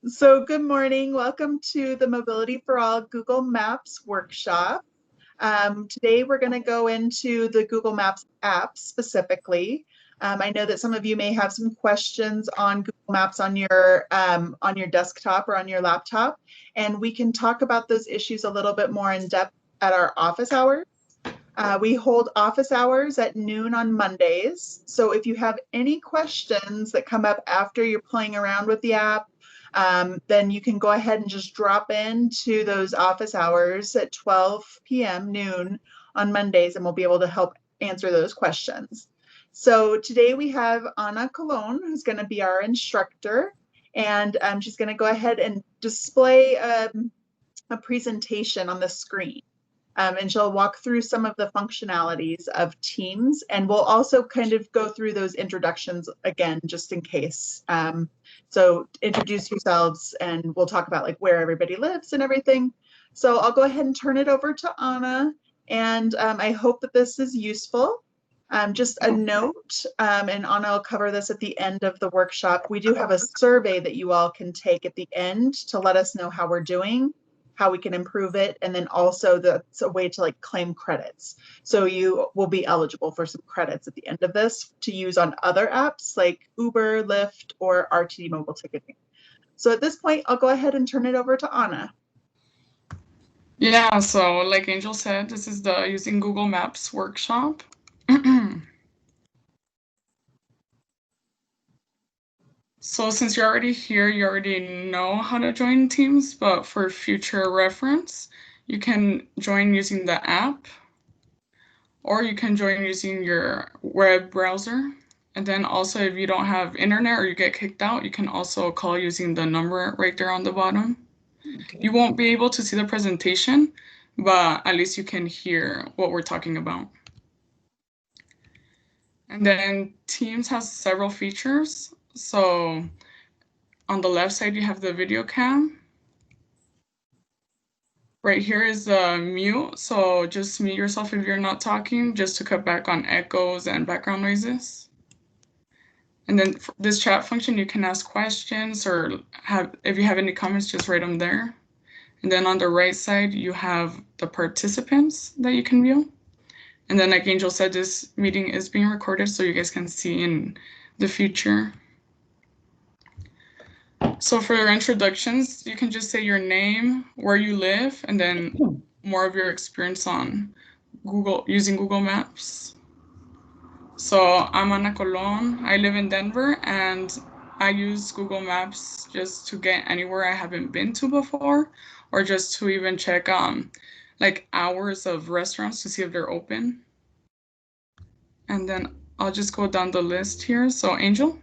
So good morning. Welcome to the Mobility for All Google Maps workshop. Today we're going to go into the Google Maps app specifically. I know that some of you may have some questions on Google Maps on your desktop or on your laptop, and we can talk about those issues a little bit more in depth at our office hours. We hold office hours at noon on Mondays. So if you have any questions that come up after you're playing around with the app, then you can go ahead and just drop into those office hours at 12 p.m. noon on Mondays, and we'll be able to help answer those questions. So today we have Anna Colon, who's going to be our instructor, and she's going to go ahead and display a presentation on the screen. And she'll walk through some of the functionalities of Teams, and we'll also kind of go through those introductions again, just in case. So introduce yourselves, and we'll talk about like where everybody lives and everything. So I'll go ahead and turn it over to Anna, and I hope that this is useful. Just a note, and Anna will cover this at the end of the workshop. We do have a survey that you all can take at the end to let us know how we're doing, how we can improve it, and then also it's a way to like claim credits. So you will be eligible for some credits at the end of this to use on other apps like Uber, Lyft, or RTD mobile ticketing. So at this point, I'll go ahead and turn it over to Anna. Yeah, so like Angel said, this is the using Google Maps workshop. So since you're already here, you already know how to join Teams, but for future reference, you can join using the app, or you can join using your web browser. And then also if you don't have internet or you get kicked out, you can also call using the number right there on the bottom. Okay. You won't be able to see the presentation, but at least you can hear what we're talking about. And then Teams has several features. So on the left side, you have the video cam. Right here is the mute. So just mute yourself if you're not talking, just to cut back on echoes and background noises. And then for this chat function, you can ask questions or if you have any comments, just write them there. And then on the right side, you have the participants that you can view. And then like Angel said, this meeting is being recorded so you guys can see in the future. So for your introductions, you can just say your name, where you live, and then more of your experience on using Google Maps. So I'm Ana Colon. I live in Denver, and I use Google Maps just to get anywhere I haven't been to before, or just to even check like hours of restaurants to see if they're open. And then I'll just go down the list here. So Angel?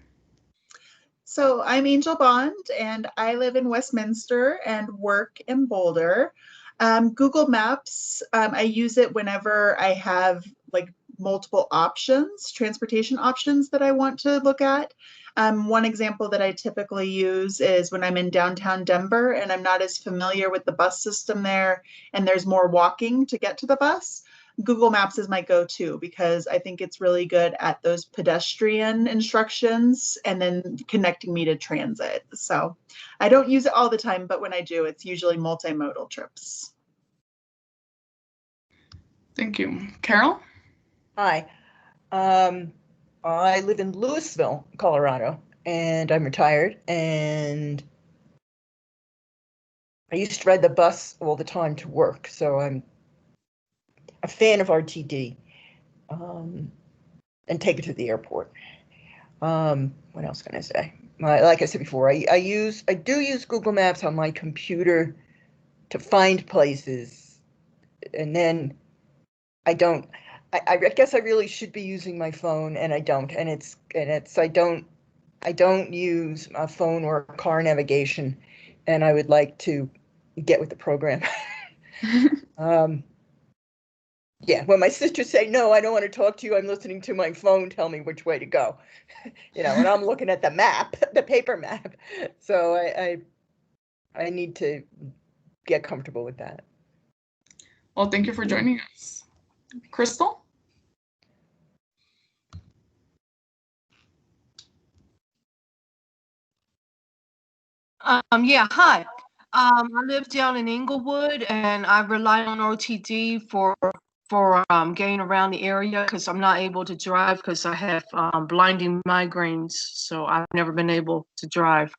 So I'm Angel Bond, and I live in Westminster and work in Boulder. Google Maps, I use it whenever I have like multiple options, transportation options that I want to look at. One example that I typically use is when I'm in downtown Denver and I'm not as familiar with the bus system there, and there's more walking to get to the bus. Google Maps is my go-to because I think it's really good at those pedestrian instructions and then connecting me to transit. So I don't use it all the time, but when I do, it's usually multimodal trips. Thank you. Carol? Hi. I live in Louisville, Colorado, and I'm retired, and I used to ride the bus all the time to work, so I'm a fan of RTD, and take it to the airport. What else can I say? Like I said before, I do use Google Maps on my computer to find places, and then I guess I really should be using my phone, and I don't, I don't use a phone or car navigation, and I would like to get with the program. Yeah, when my sisters say, no, I don't want to talk to you, I'm listening to my phone tell me which way to go. And I'm looking at the map, the paper map. So I need to get comfortable with that. Well, thank you for joining us. Crystal? Yeah, hi. I live down in Inglewood, and I rely on OTD for getting around the area because I'm not able to drive because I have blinding migraines, so I've never been able to drive.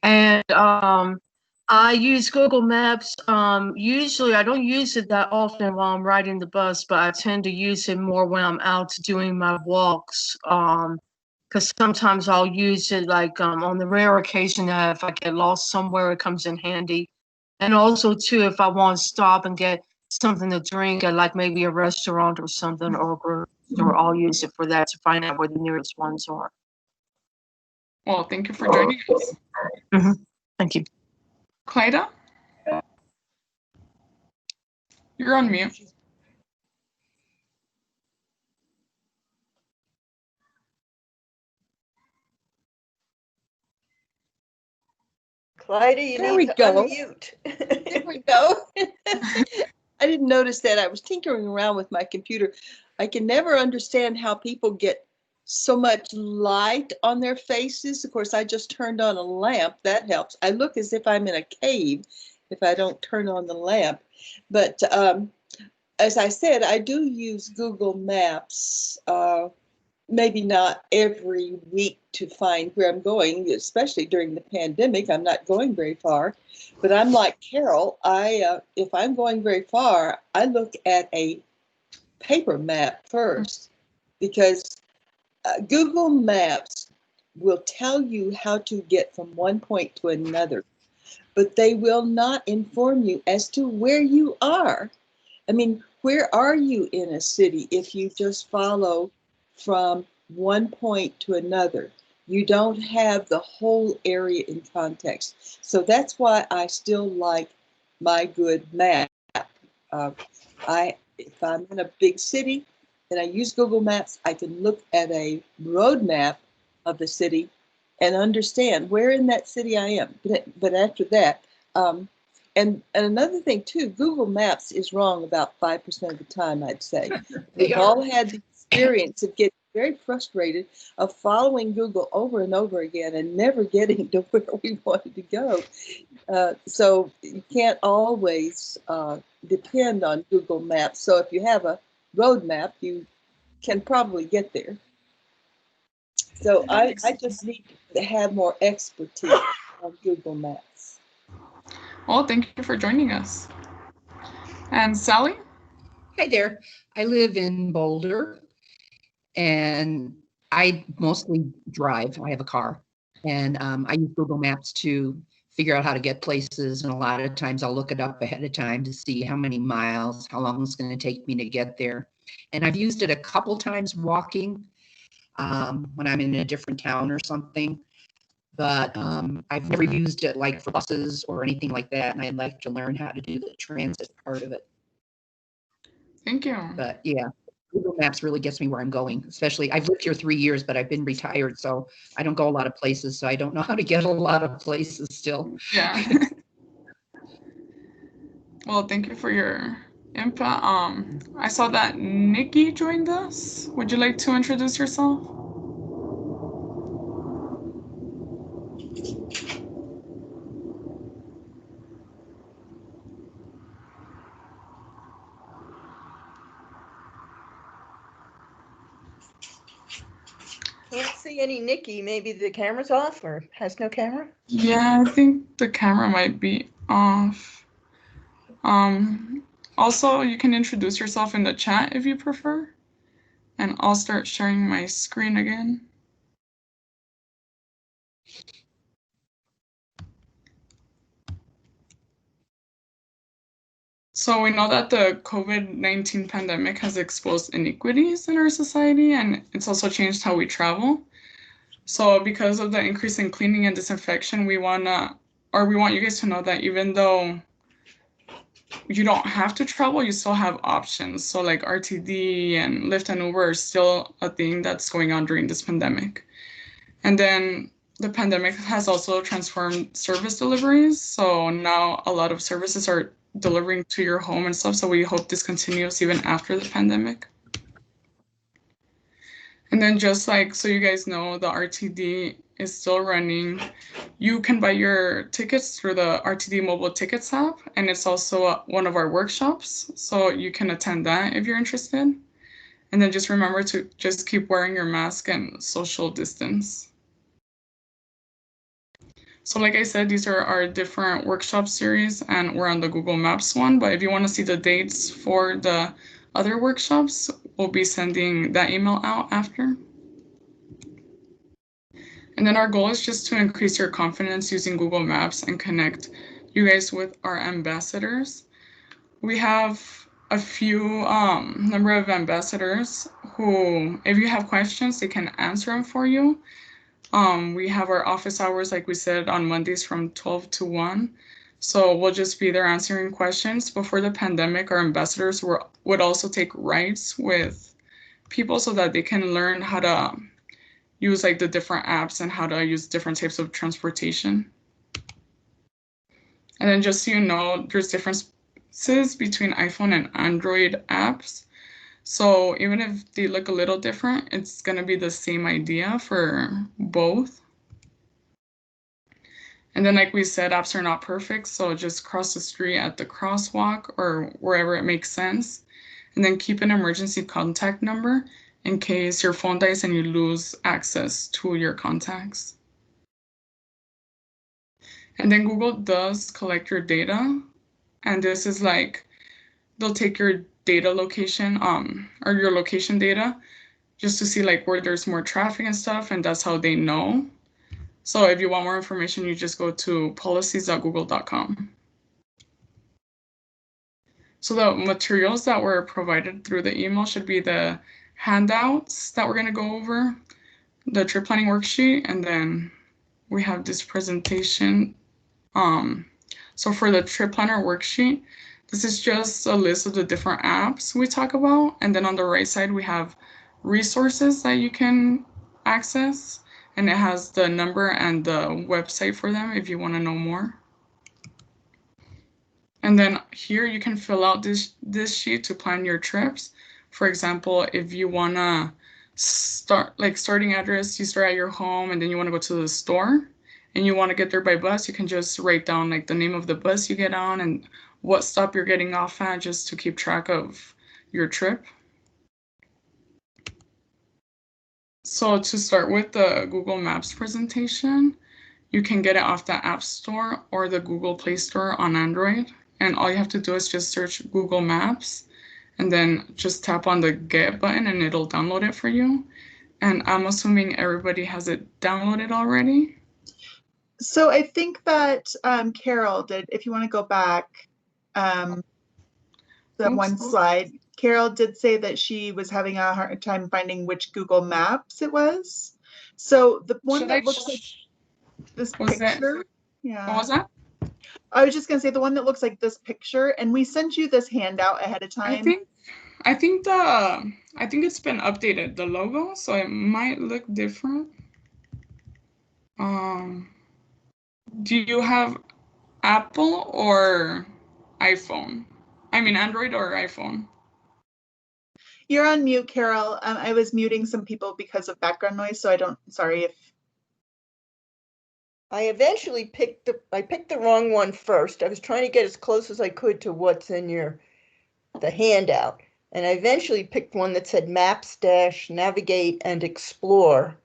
And I use Google Maps. Usually, I don't use it that often while I'm riding the bus, but I tend to use it more when I'm out doing my walks. Because sometimes I'll use it like on the rare occasion that if I get lost somewhere, it comes in handy. And also too, if I want to stop and get something to drink at like maybe a restaurant or something or a grocery store, I'll use it for that to find out where the nearest ones are. Well, thank you for joining us. Thank you. Clyda? You're on mute. Clyda, you There need we to go. unmute. There we go. I didn't notice that. I was tinkering around with my computer. I can never understand how people get so much light on their faces. Of course, I just turned on a lamp. That helps. I look as if I'm in a cave if I don't turn on the lamp. But as I said, I do use Google Maps. Maybe not every week to find where I'm going, especially during the pandemic. I'm not going very far, but I'm like Carol. If I'm going very far, I look at a paper map first because Google Maps will tell you how to get from one point to another, but they will not inform you as to where you are. I mean, where are you in a city if you just follow from one point to another? You don't have the whole area in context. So that's why I still like my good map. If I'm in a big city and I use Google Maps, I can look at a road map of the city and understand where in that city I am. But after that, and another thing too, Google Maps is wrong about 5% of the time, I'd say. We've all had the experience of getting very frustrated of following Google over and over again and never getting to where we wanted to go. So you can't always depend on Google Maps. So if you have a road map, you can probably get there. So I just need to have more expertise on Google Maps. Well, thank you for joining us. And Sally? Hi there. I live in Boulder and I mostly drive. I have a car and I use Google Maps to figure out how to get places. And a lot of times I'll look it up ahead of time to see how many miles, how long it's going to take me to get there. And I've used it a couple times walking when I'm in a different town or something. But I've never used it like for buses or anything like that. And I'd like to learn how to do the transit part of it. Thank you. But yeah, Google Maps really gets me where I'm going, especially I've lived here 3 years, but I've been retired, so I don't go a lot of places, so I don't know how to get a lot of places still. Yeah. Well, thank you for your input. I saw that Nikki joined us. Would you like to introduce yourself? Can't see any Nikki. Maybe the camera's off or has no camera? Yeah, I think the camera might be off. Also, you can introduce yourself in the chat if you prefer. And I'll start sharing my screen again. So we know that the COVID-19 pandemic has exposed inequities in our society, and it's also changed how we travel. So because of the increase in cleaning and disinfection, we want you guys to know that even though you don't have to travel, you still have options. So like RTD and Lyft and Uber are still a thing that's going on during this pandemic. And then the pandemic has also transformed service deliveries. So now a lot of services are delivering to your home and stuff. So we hope this continues even after the pandemic. And then just like, so you guys know, the RTD is still running. You can buy your tickets through the RTD mobile tickets app, and it's also one of our workshops, so you can attend that if you're interested. And then just remember to just keep wearing your mask and social distance. So like I said, these are our different workshop series, and we're on the Google Maps one, but if you want to see the dates for the other workshops, we'll be sending that email out after. And then our goal is just to increase your confidence using Google Maps and connect you guys with our ambassadors. We have a few number of ambassadors who, if you have questions, they can answer them for you. We have our office hours, like we said, on Mondays from 12 to 1. So we'll just be there answering questions. Before the pandemic, our ambassadors would also take rides with people so that they can learn how to use like the different apps and how to use different types of transportation. And then just so you know, there's differences between iPhone and Android apps. So even if they look a little different, it's going to be the same idea for both. And then like we said, apps are not perfect. So just cross the street at the crosswalk or wherever it makes sense. And then keep an emergency contact number in case your phone dies and you lose access to your contacts. And then Google does collect your data. And this is like, they'll take your data location, or your location data, just to see like where there's more traffic and stuff, and that's how they know. So if you want more information, you just go to policies.google.com. So the materials that were provided through the email should be the handouts that we're going to go over, the trip planning worksheet, and then we have this presentation. So for the trip planner worksheet, this is just a list of the different apps we talk about. And then on the right side, we have resources that you can access. And it has the number and the website for them if you want to know more. And then here you can fill out this sheet to plan your trips. For example, if you want to starting address, you start at your home and then you want to go to the store and you want to get there by bus, you can just write down like the name of the bus you get on and what stop you're getting off at, just to keep track of your trip. So to start with the Google Maps presentation, you can get it off the App Store or the Google Play Store on Android. And all you have to do is just search Google Maps and then just tap on the Get button and it'll download it for you. And I'm assuming everybody has it downloaded already. So I think that Carol did, if you want to go back, the one slide, Carol did say that she was having a hard time finding which Google Maps it was. So the one that looks like this picture. Yeah. What was that? I was just gonna say the one that looks like this picture, and we sent you this handout ahead of time. I think it's been updated, the logo, so it might look different. Do you have Apple or iPhone? I mean Android or iPhone? You're on mute, Carol. I was muting some people because of background noise, so sorry if. I eventually picked the wrong one first. I was trying to get as close as I could to what's in the handout. And I eventually picked one that said Maps - Navigate and Explore,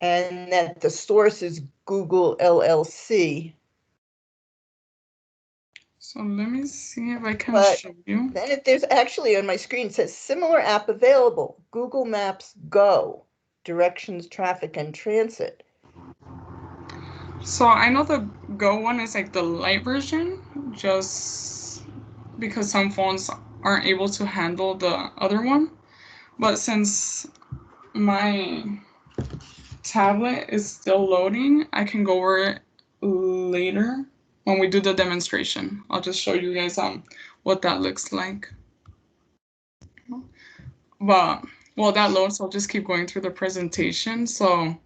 and that the source is Google LLC. So let me see if I can show you. Then if there's actually on my screen, it says similar app available, Google Maps Go, directions, traffic, and transit. So I know the Go one is like the light version, just because some phones aren't able to handle the other one. But since my tablet is still loading, I can go over it later when we do the demonstration. I'll just show you guys what that looks like. But while that loads, I'll just keep going through the presentation. So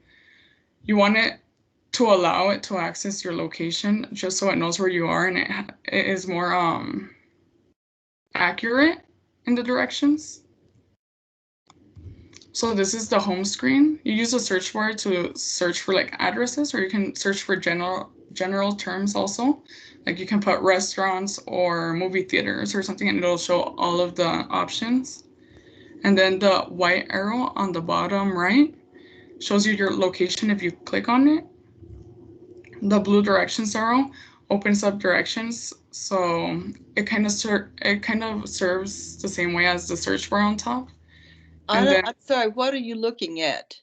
you want it to allow it to access your location just so it knows where you are and it is more accurate in the directions. So this is the home screen. You use the search bar to search for like addresses, or you can search for general terms also. Like you can put restaurants or movie theaters or something, and it'll show all of the options. And then the white arrow on the bottom right shows you your location if you click on it. The blue directions arrow opens up directions, so it kind of serves the same way as the search bar on top. And then I'm sorry, what are you looking at?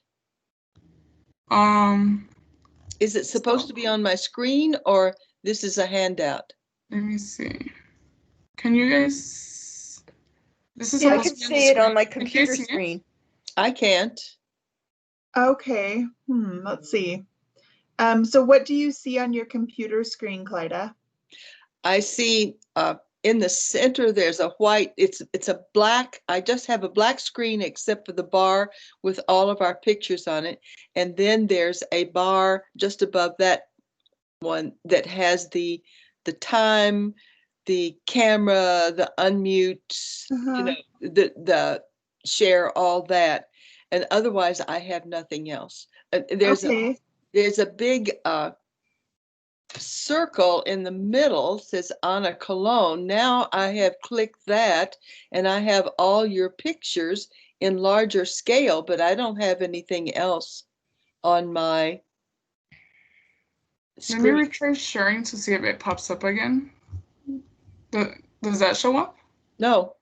Is it supposed to be on my screen, or this is a handout? Let me see. Can you guys? This is Yeah, I supposed can to be see it on my Can you computer guys see it? screen. I can't. Okay, let's see. So what do you see on your computer screen, Clyda? I see in the center there's a white, it's a black, I just have a black screen except for the bar with all of our pictures on it. And then there's a bar just above that one that has the time, the camera, the unmute, you know, the share, all that. And otherwise I have nothing else. Okay. There's a big circle in the middle, says Anna Cologne. Now I have clicked that and I have all your pictures in larger scale, but I don't have anything else on my Let me screen. retry sharing to see if it pops up again. Does that show up? No.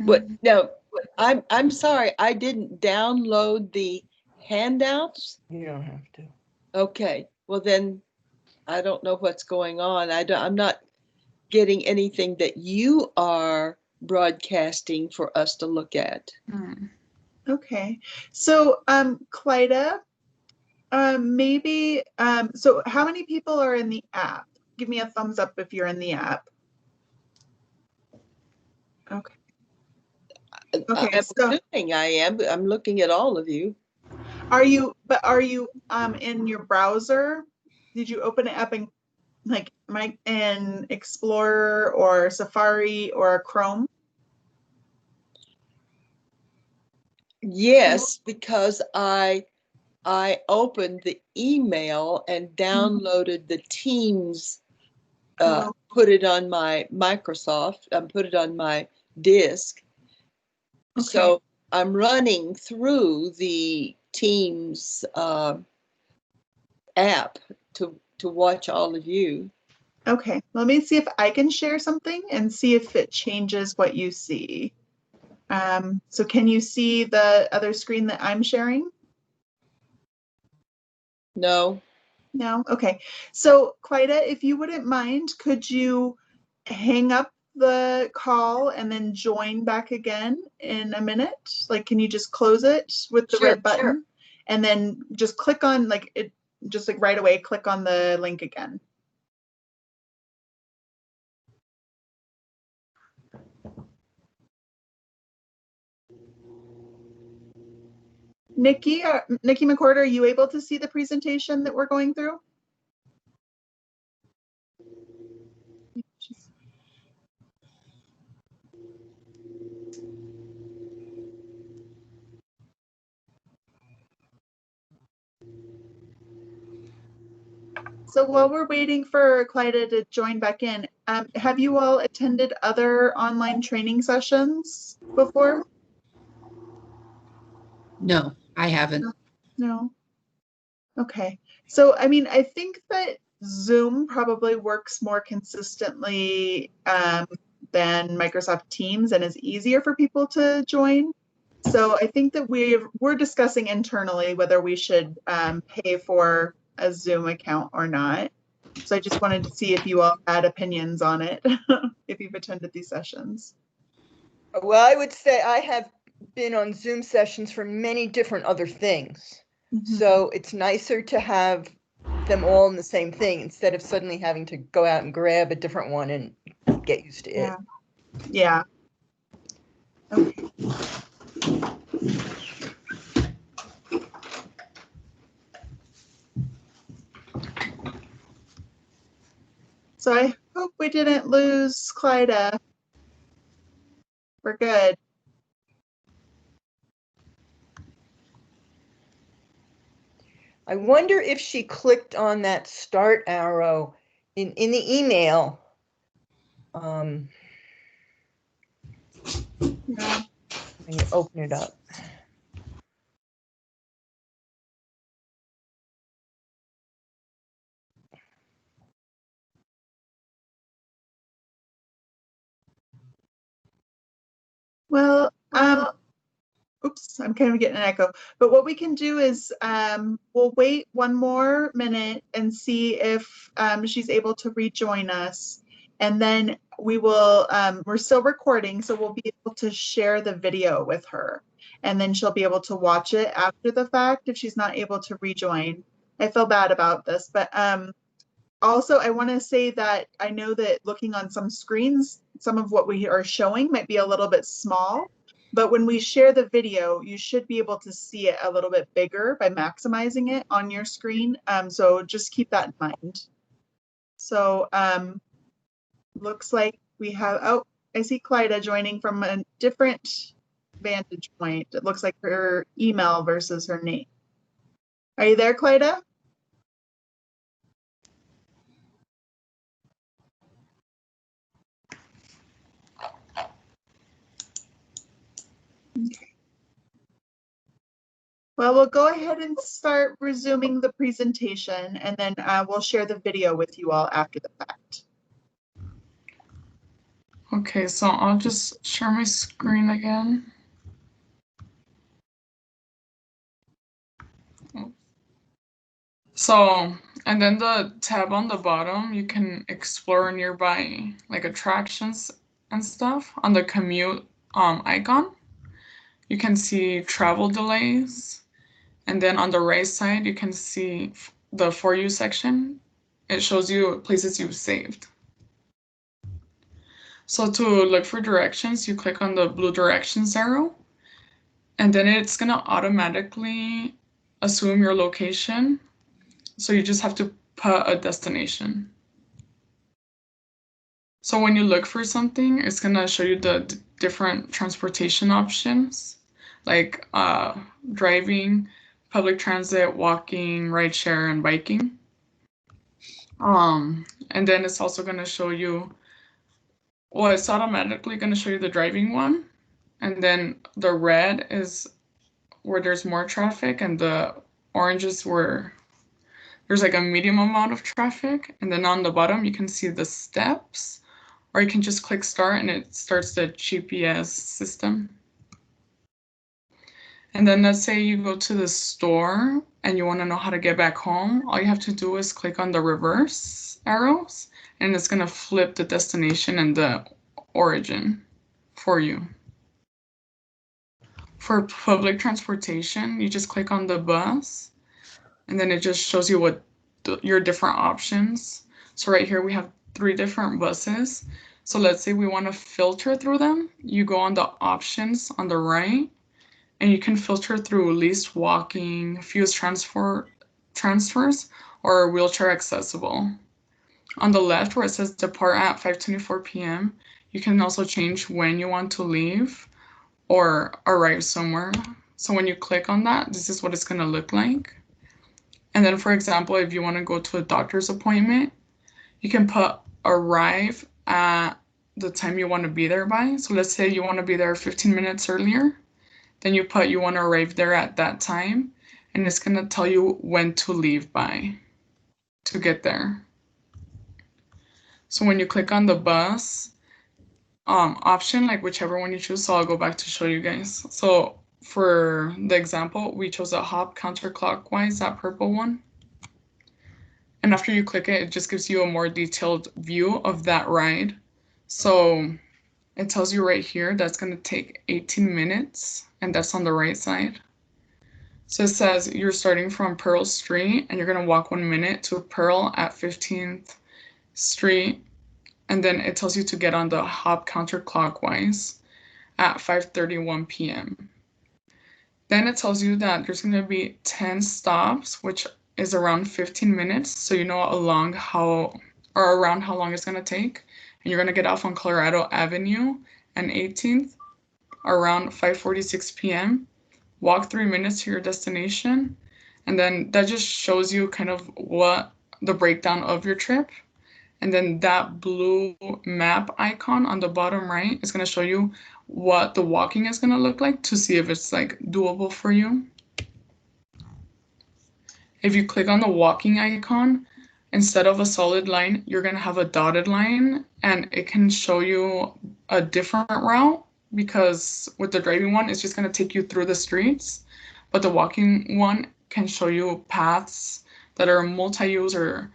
But no, I'm sorry, I didn't download the handouts. You don't have to. Okay, well then I don't know what's going on. I'm not getting anything that you are broadcasting for us to look at. Okay. So, Clyda, maybe, so how many people are in the app? Give me a thumbs up if you're in the app. Okay. Okay, I'm so assuming I am, but I'm looking at all of you. are you in your browser? Did you open it up in like in Explorer or Safari or Chrome? Yes, because I opened the email and downloaded the Teams, put it on my Microsoft, put it on my disk. Okay. So I'm running through the Teams app to watch all of you. Okay, let me see if I can share something and see if it changes what you see. So can you see the other screen that I'm sharing? No. No? Okay. So Clyda, if you wouldn't mind, could you hang up the call and then join back again in a minute? Like, can you just close it with the Sure, red button? sure. And then just click on like it, just like right away, click on the link again. Nikki McCord, are you able to see the presentation that we're going through? So while we're waiting for Clyda to join back in, have you all attended other online training sessions before? No, I haven't. No. Okay. So, I mean, I think that Zoom probably works more consistently than Microsoft Teams and is easier for people to join. So I think that we're discussing internally whether we should pay for a Zoom account or not. So I just wanted to see if you all had opinions on it, if you've attended these sessions. Well, I would say I have been on Zoom sessions for many different other things. So it's nicer to have them all in the same thing instead of suddenly having to go out and grab a different one and get used to it. Yeah. Okay. So I hope we didn't lose Clyda. We're good. I wonder if she clicked on that start arrow in the email. Yeah. When you open it up. Well, oops, I'm kind of getting an echo. But what we can do is we'll wait one more minute and see if she's able to rejoin us. And then we will, we're still recording, so we'll be able to share the video with her. And then she'll be able to watch it after the fact if she's not able to rejoin. I feel bad about this, but also, I want to say that I know that looking on some screens, some of what we are showing might be a little bit small, but when we share the video, you should be able to see it a little bit bigger by maximizing it on your screen. So just keep that in mind. So looks like we have, oh, I see Clyda joining from a different vantage point. It looks like her email versus her name. Are you there, Clyda? Well, we'll go ahead and start resuming the presentation, and then we'll share the video with you all after the fact. Okay, so I'll just share my screen again. So, and then the tab on the bottom, you can explore nearby like attractions and stuff. On the commute icon, you can see travel delays. And then on the right side, you can see the For You section. It shows you places you've saved. So to look for directions, you click on the blue directions arrow, and then it's gonna automatically assume your location. So you just have to put a destination. So when you look for something, it's gonna show you the different transportation options, like driving, public transit, walking, rideshare, and biking. And then it's also gonna show you, well, it's automatically gonna show you the driving one, and then the red is where there's more traffic, and the orange is where there's like a medium amount of traffic. And then on the bottom, you can see the steps, or you can just click start and it starts the GPS system. And then let's say you go to the store and you want to know how to get back home. All you have to do is click on the reverse arrows, and it's going to flip the destination and the origin for you. For public transportation, you just click on the bus, and then it just shows you what your different options. So right here we have 3 different buses. So let's say we want to filter through them. You go on the options on the right, and you can filter through least walking, fewest transfers, or wheelchair accessible. On the left where it says depart at 5:24 p.m., you can also change when you want to leave or arrive somewhere. So when you click on that, this is what it's going to look like. And then, for example, if you want to go to a doctor's appointment, you can put arrive at the time you want to be there by. So let's say you want to be there 15 minutes earlier. Then you put you want to arrive there at that time, and it's going to tell you when to leave by to get there. So when you click on the bus option, like whichever one you choose, so I'll go back to show you guys. So for the example, we chose a hop counterclockwise, that purple one. And after you click it, it just gives you a more detailed view of that ride. So it tells you right here that's going to take 18 minutes, and that's on the right side. So it says you're starting from Pearl Street, and you're going to walk 1 minute to Pearl at 15th Street. And then it tells you to get on the hop counterclockwise at 5:31 p.m. Then it tells you that there's going to be 10 stops, which is around 15 minutes. So you know around how long it's going to take. And you're going to get off on Colorado Avenue and 18th around 5:46 p.m. Walk 3 minutes to your destination. And then that just shows you kind of what the breakdown of your trip. And then that blue map icon on the bottom right is going to show you what the walking is going to look like to see if it's like doable for you. If you click on the walking icon, instead of a solid line, you're going to have a dotted line, and it can show you a different route, because with the driving one, it's just going to take you through the streets. But the walking one can show you paths that are multi-use, or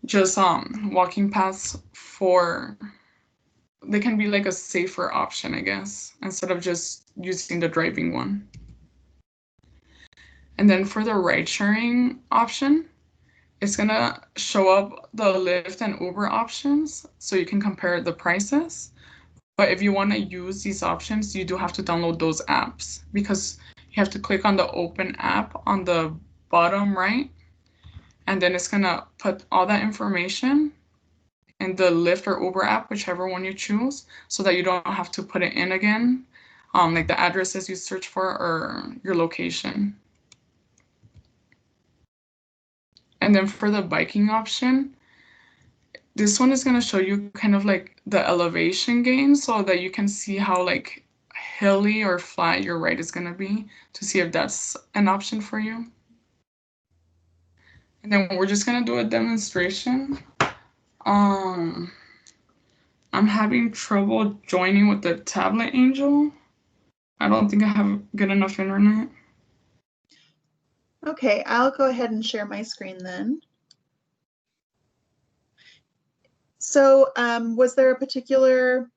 just walking paths they can be like a safer option, I guess, instead of just using the driving one. And then for the ride sharing option, it's gonna show up the Lyft and Uber options, so you can compare the prices. But if you want to use these options, you do have to download those apps, because you have to click on the open app on the bottom right, and then it's gonna put all that information in the Lyft or Uber app, whichever one you choose, so that you don't have to put it in again, like the addresses you search for or your location. And then for the biking option, this one is going to show you kind of like the elevation gain, so that you can see how like hilly or flat your ride is going to be, to see if that's an option for you. And then we're just going to do a demonstration. I'm having trouble joining with the tablet Angel. I don't think I have good enough internet. Okay, I'll go ahead and share my screen then. So was there a particular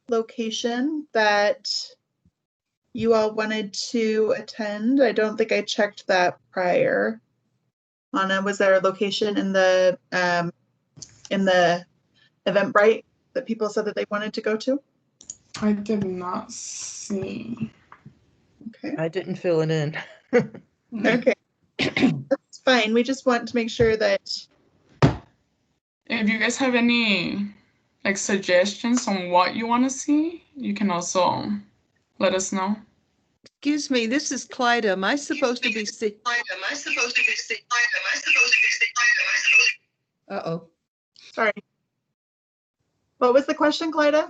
location that you all wanted to attend? I don't think I checked that prior. Anna, was there a location in the Eventbrite that people said that they wanted to go to? I did not see. Okay. I didn't fill it in. Okay. That's fine. We just want to make sure that. If you guys have any like suggestions on what you want to see, you can also let us know. Excuse me, this is Clyda. Am I supposed to be seeing? Uh-oh. Sorry. What was the question, Clyda?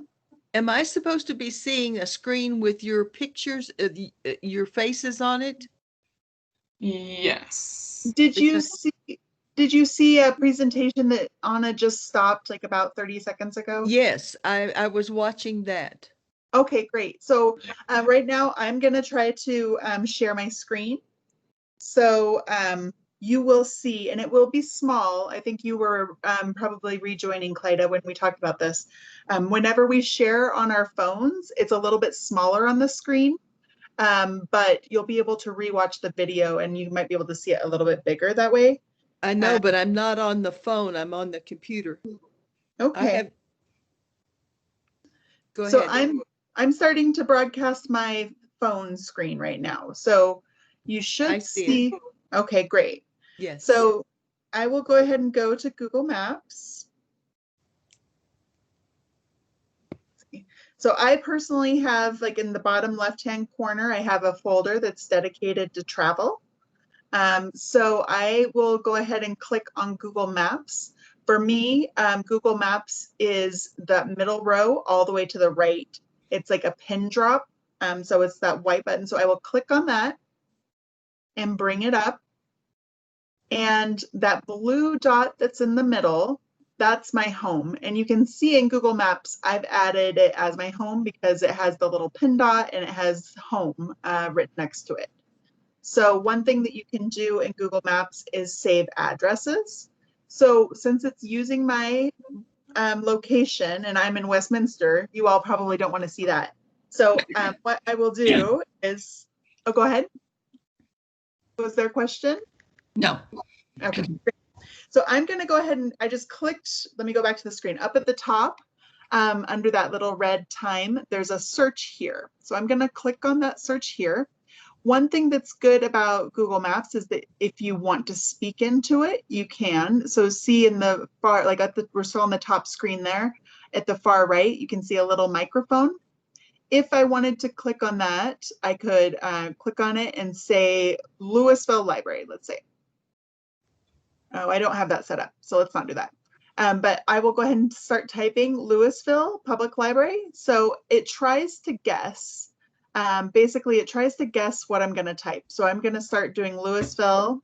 Am I supposed to be seeing a screen with your pictures, your faces on it? Yes. Did you see a presentation that Anna just stopped like about 30 seconds ago? Yes, I was watching that. Okay, great. So right now I'm going to try to share my screen. So you will see, and it will be small. I think you were probably rejoining, Clyda, when we talked about this. Whenever we share on our phones, it's a little bit smaller on the screen, but you'll be able to rewatch the video, and you might be able to see it a little bit bigger that way. I know, but I'm not on the phone. I'm on the computer. Okay. Go ahead. So I'm starting to broadcast my phone screen right now. So you should see. Okay, great. Yes. So I will go ahead and go to Google Maps. So I personally have, like in the bottom left-hand corner, I have a folder that's dedicated to travel. So I will go ahead and click on Google Maps. For me, Google Maps is the middle row all the way to the right. It's like a pin drop. So it's that white button. So I will click on that and bring it up. And that blue dot that's in the middle, that's my home. And you can see in Google Maps, I've added it as my home because it has the little pin dot and it has home written next to it. So one thing that you can do in Google Maps is save addresses. So since it's using my location and I'm in Westminster, you all probably don't want to see that. So what I will do is, oh, go ahead. Was there a question? No. Okay, great. So I'm going to go ahead and I just clicked, let me go back to the screen. Up at the top, under that little red time, there's a search here. So I'm going to click on that search here. One thing that's good about Google Maps is that if you want to speak into it, you can. So see in the far, like we're still on the top screen there, at the far right, you can see a little microphone. if I wanted to click on that, I could click on it and say Louisville Library, let's say. Oh, I don't have that set up, so let's not do that. But I will go ahead and start typing Louisville Public Library. So it tries to guess. Basically, it tries to guess what I'm going to type. So I'm going to start doing Louisville,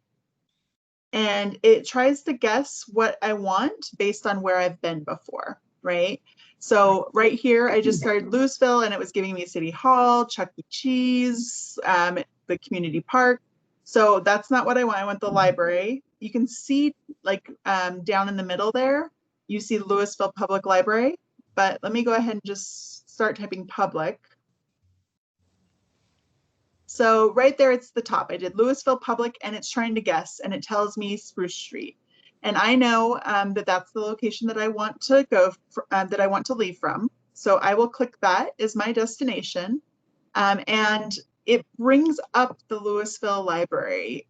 and it tries to guess what I want based on where I've been before, right? So right here, I just started Louisville, and it was giving me City Hall, Chuck E. Cheese, the community park. So that's not what I want. I want the library. You can see like down in the middle there, you see Louisville Public Library, but let me go ahead and just start typing public. So right there, it's the top. I did Louisville Public, and it's trying to guess, and it tells me Spruce Street. And I know that that's the location that I want to go, that I want to leave from. So I will click that as my destination. And it brings up the Louisville Library.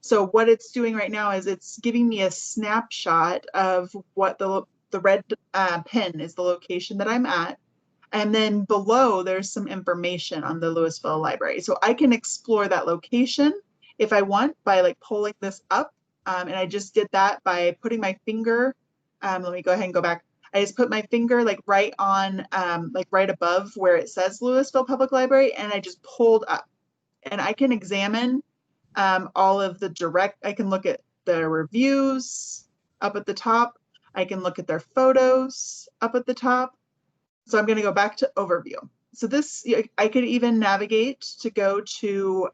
So what it's doing right now is it's giving me a snapshot of what the red pin is, the location that I'm at. And then below, there's some information on the Louisville Library. So I can explore that location if I want by like pulling this up. And I just did that by putting my finger. Let me go ahead and go back. I just put my finger like right on, like right above where it says Louisville Public Library, and I just pulled up. And I can examine all of the I can look at the reviews up at the top. I can look at their photos up at the top. So I'm going to go back to overview. So this, I could even navigate to go to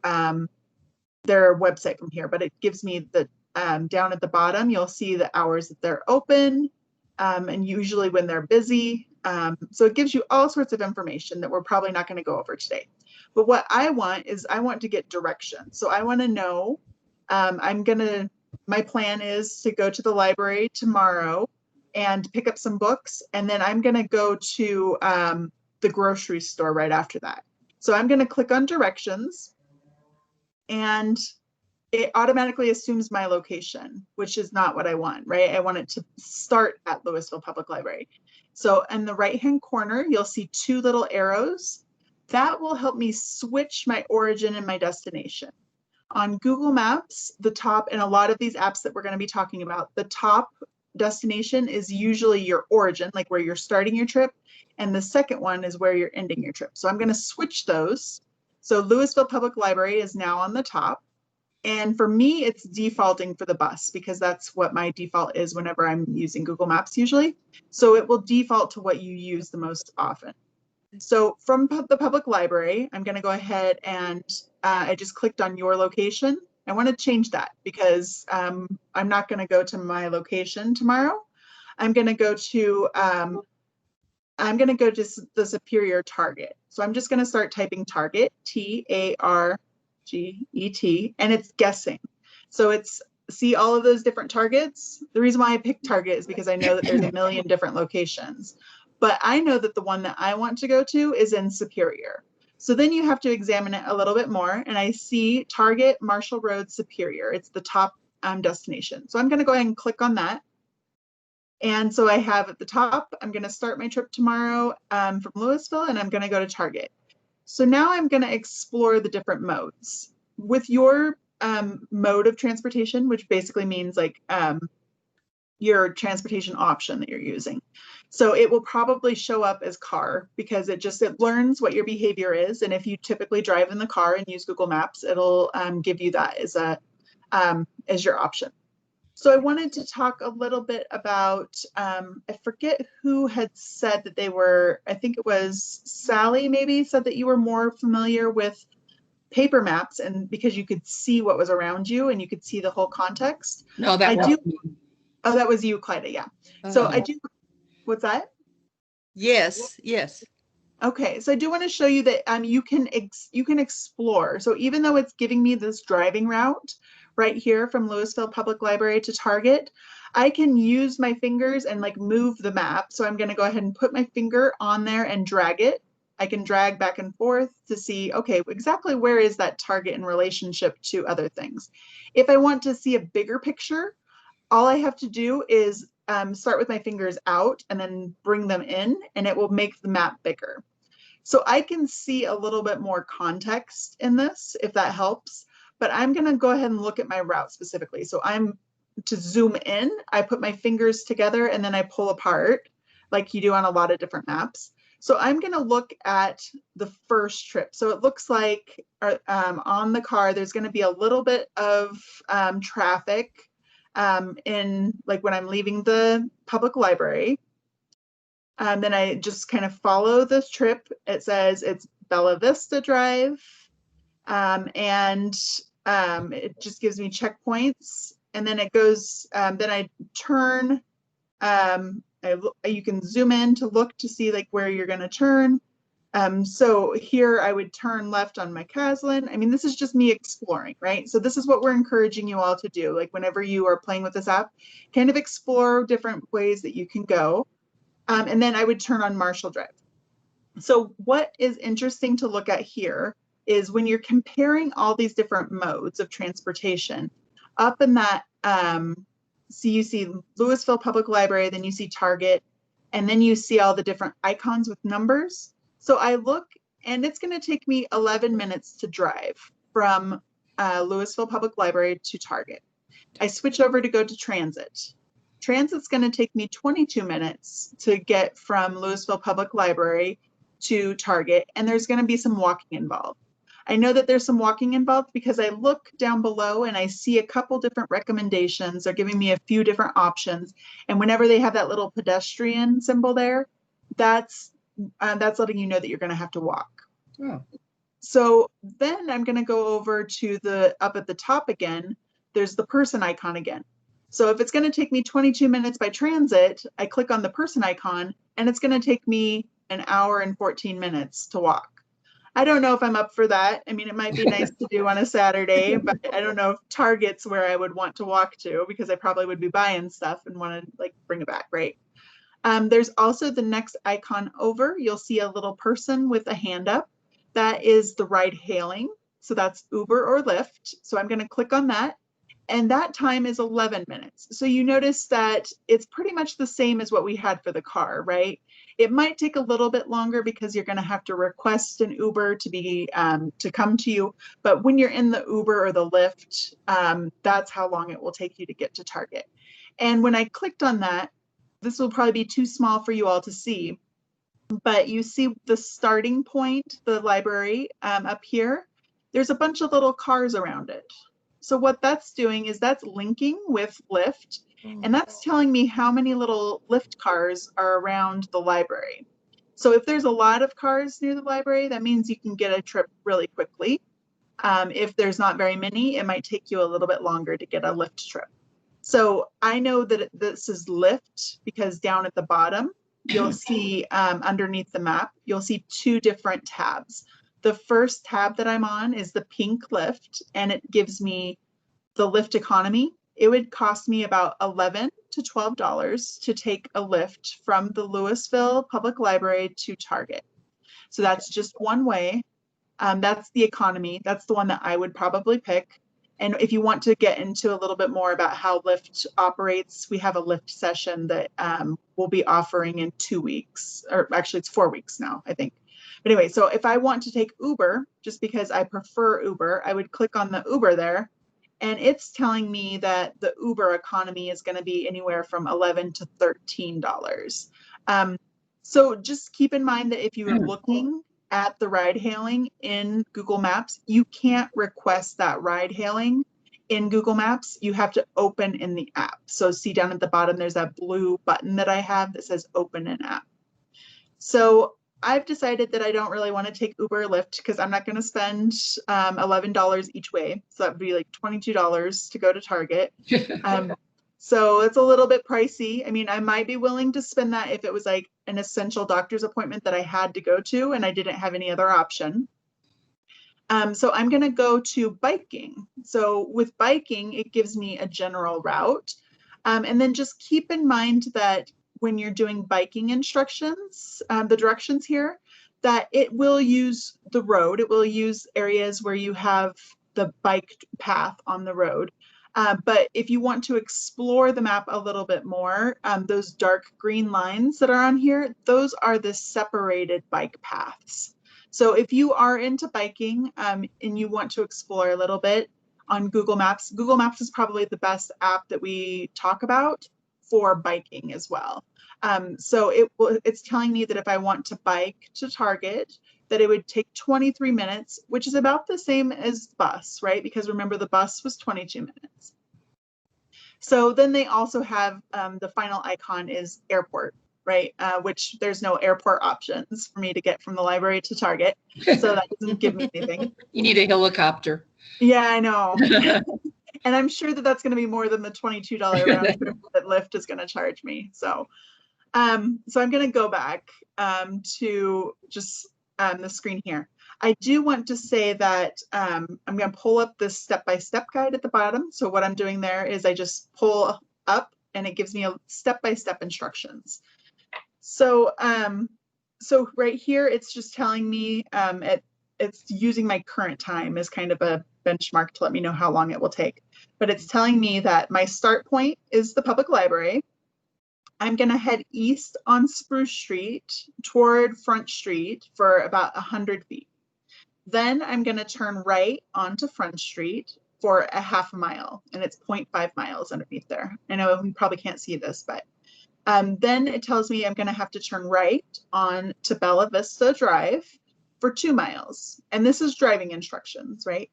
their website from here, but it gives me the, down at the bottom, you'll see the hours that they're open, and usually when they're busy. So it gives you all sorts of information that we're probably not going to go over today. But what I want is I want to get direction. So I want to know, my plan is to go to the library tomorrow and pick up some books. And then I'm going to go to the grocery store right after that. So I'm going to click on directions, and it automatically assumes my location, which is not what I want, right? I want it to start at Louisville Public Library. So in the right-hand corner, you'll see two little arrows. That will help me switch my origin and my destination. On Google Maps, the top, and a lot of these apps that we're going to be talking about, the top destination is usually your origin, like where you're starting your trip, and the second one is where you're ending your trip. So I'm going to switch those. So Louisville Public Library is now on the top. And for me, it's defaulting for the bus because that's what my default is whenever I'm using Google Maps usually. So it will default to what you use the most often. So from the public library, I'm going to go ahead and I just clicked on your location. I want to change that because I'm not going to go to my location tomorrow. I'm going to go to the Superior Target. So I'm just going to start typing Target, Target, and it's guessing. So it's, see all of those different targets. The reason why I picked Target is because I know that there's a million different locations, but I know that the one that I want to go to is in Superior. So then you have to examine it a little bit more, and I see Target, Marshall Road, Superior. It's the top destination. So I'm going to go ahead and click on that. And so I have at the top, I'm going to start my trip tomorrow from Louisville, and I'm going to go to Target. So now I'm going to explore the different modes. With your mode of transportation, which basically means like your transportation option that you're using. So it will probably show up as car because it learns what your behavior is. And if you typically drive in the car and use Google Maps, it'll give you that as your option. So I wanted to talk a little bit about, I forget who had said that they were, I think it was Sally maybe said that you were more familiar with paper maps and because you could see what was around you and you could see the whole context. No, that was me. Oh, that was you, Clyda, yeah. So I do, what's that? Yes, yes. Okay, so I do want to show you that you can explore. So even though it's giving me this driving route right here from Louisville Public Library to Target, I can use my fingers and like move the map. So I'm going to go ahead and put my finger on there and drag it. I can drag back and forth to see, okay, exactly where is that Target in relationship to other things. If I want to see a bigger picture, all I have to do is start with my fingers out and then bring them in, and it will make the map bigger. So I can see a little bit more context in this, if that helps, but I'm gonna go ahead and look at my route specifically. So to zoom in, I put my fingers together and then I pull apart like you do on a lot of different maps. So I'm gonna look at the first trip. So it looks like on the car, there's gonna be a little bit of traffic in like when I'm leaving the public library. Then I just kind of follow this trip. It says it's Bella Vista Drive, and it just gives me checkpoints. And then it goes, then I turn, you can zoom in to look to see like where you're gonna turn. So here I would turn left on McCaslin. I mean, this is just me exploring, right? So this is what we're encouraging you all to do. Like whenever you are playing with this app, kind of explore different ways that you can go. And then I would turn on Marshall Drive. So what is interesting to look at here is when you're comparing all these different modes of transportation, up in that, so you see Louisville Public Library, then you see Target, and then you see all the different icons with numbers. So I look, and it's going to take me 11 minutes to drive from Louisville Public Library to Target. I switch over to go to Transit. Transit's going to take me 22 minutes to get from Louisville Public Library to Target, and there's going to be some walking involved. I know that there's some walking involved because I look down below and I see a couple different recommendations. They're giving me a few different options, and whenever they have that little pedestrian symbol there, that's letting you know that you're going to have to walk. Oh. So then I'm going to go over to up at the top again. There's the person icon again. So if it's going to take me 22 minutes by transit, I click on the person icon and it's going to take me an hour and 14 minutes to walk. I don't know if I'm up for that. I mean, it might be nice to do on a Saturday, but I don't know if Target's where I would want to walk to because I probably would be buying stuff and want to like bring it back, right? There's also the next icon over. You'll see a little person with a hand up. That is the ride hailing. So that's Uber or Lyft. So I'm going to click on that. And that time is 11 minutes. So you notice that it's pretty much the same as what we had for the car, right? It might take a little bit longer because you're going to have to request an Uber to come to you. But when you're in the Uber or the Lyft, that's how long it will take you to get to Target. And when I clicked on that, this will probably be too small for you all to see, but you see the starting point, the library up here. There's a bunch of little cars around it. So what that's doing is that's linking with Lyft, and that's telling me how many little Lyft cars are around the library. So if there's a lot of cars near the library, that means you can get a trip really quickly. If there's not very many, it might take you a little bit longer to get a Lyft trip. So I know that this is Lyft because down at the bottom, you'll see underneath the map, you'll see two different tabs. The first tab that I'm on is the pink Lyft, and it gives me the Lyft economy. It would cost me about $11 to $12 to take a Lyft from the Louisville Public Library to Target. So that's just one way. That's the economy. That's the one that I would probably pick. And if you want to get into a little bit more about how Lyft operates, we have a Lyft session that we'll be offering in 2 weeks, or actually it's 4 weeks now, I think. But anyway, so if I want to take Uber, just because I prefer Uber, I would click on the Uber there, and it's telling me that the Uber economy is going to be anywhere from $11 to $13. So just keep in mind that if you are looking at the ride hailing in Google Maps, you can't request that ride hailing in Google Maps. You have to open in the app. So see down at the bottom, there's that blue button that I have that says open in app. So I've decided that I don't really want to take Uber or Lyft because I'm not going to spend $11 each way. So that would be like $22 to go to Target. So it's a little bit pricey. I mean, I might be willing to spend that if it was like an essential doctor's appointment that I had to go to and I didn't have any other option. So I'm going to go to biking. So with biking, it gives me a general route. And then just keep in mind that when you're doing biking instructions, the directions here, that it will use the road. It will use areas where you have the bike path on the road. But if you want to explore the map a little bit more, those dark green lines that are on here, those are the separated bike paths. So if you are into biking and you want to explore a little bit on Google Maps is probably the best app that we talk about for biking as well. So it's telling me that if I want to bike to Target, that it would take 23 minutes, which is about the same as bus, right? Because remember, the bus was 22 minutes. So then they also have the final icon is airport, right? Which there's no airport options for me to get from the library to Target. So that doesn't give me anything. You need a helicopter. Yeah, I know. And I'm sure that that's going to be more than the $22 round trip that Lyft is going to charge me. So I'm going to go back to just the screen here. I do want to say that I'm going to pull up this step-by-step guide at the bottom. So what I'm doing there is I just pull up and it gives me a step-by-step instructions. So so right here, it's just telling me it's using my current time as kind of a benchmark to let me know how long it will take. But it's telling me that my start point is the public library. I'm going to head east on Spruce Street toward Front Street for about 100 feet. Then I'm going to turn right onto Front Street for a half a mile, and it's 0.5 miles underneath there. I know we probably can't see this, but then it tells me I'm going to have to turn right on to Bella Vista Drive for 2 miles. And this is driving instructions, right?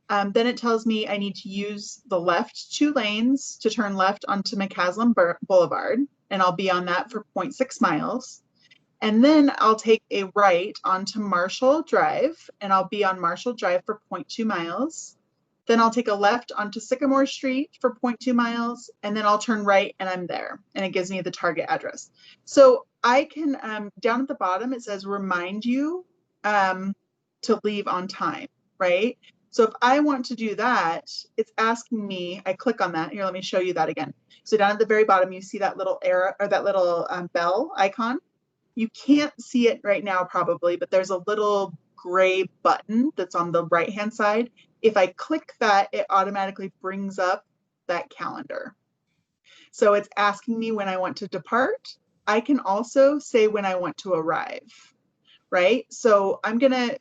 Then it tells me I need to use the left 2 lanes to turn left onto McCaslin Boulevard, and I'll be on that for 0.6 miles. And then I'll take a right onto Marshall Drive, and I'll be on Marshall Drive for 0.2 miles. Then I'll take a left onto Sycamore Street for 0.2 miles, and then I'll turn right and I'm there. And it gives me the Target address. So I can, down at the bottom, it says remind you to leave on time, right? So if I want to do that, it's asking me, I click on that. Here, let me show you that again. So down at the very bottom, you see that little arrow or that little bell icon. You can't see it right now probably, but there's a little gray button that's on the right-hand side. If I click that, it automatically brings up that calendar. So it's asking me when I want to depart. I can also say when I want to arrive, right? So I'm gonna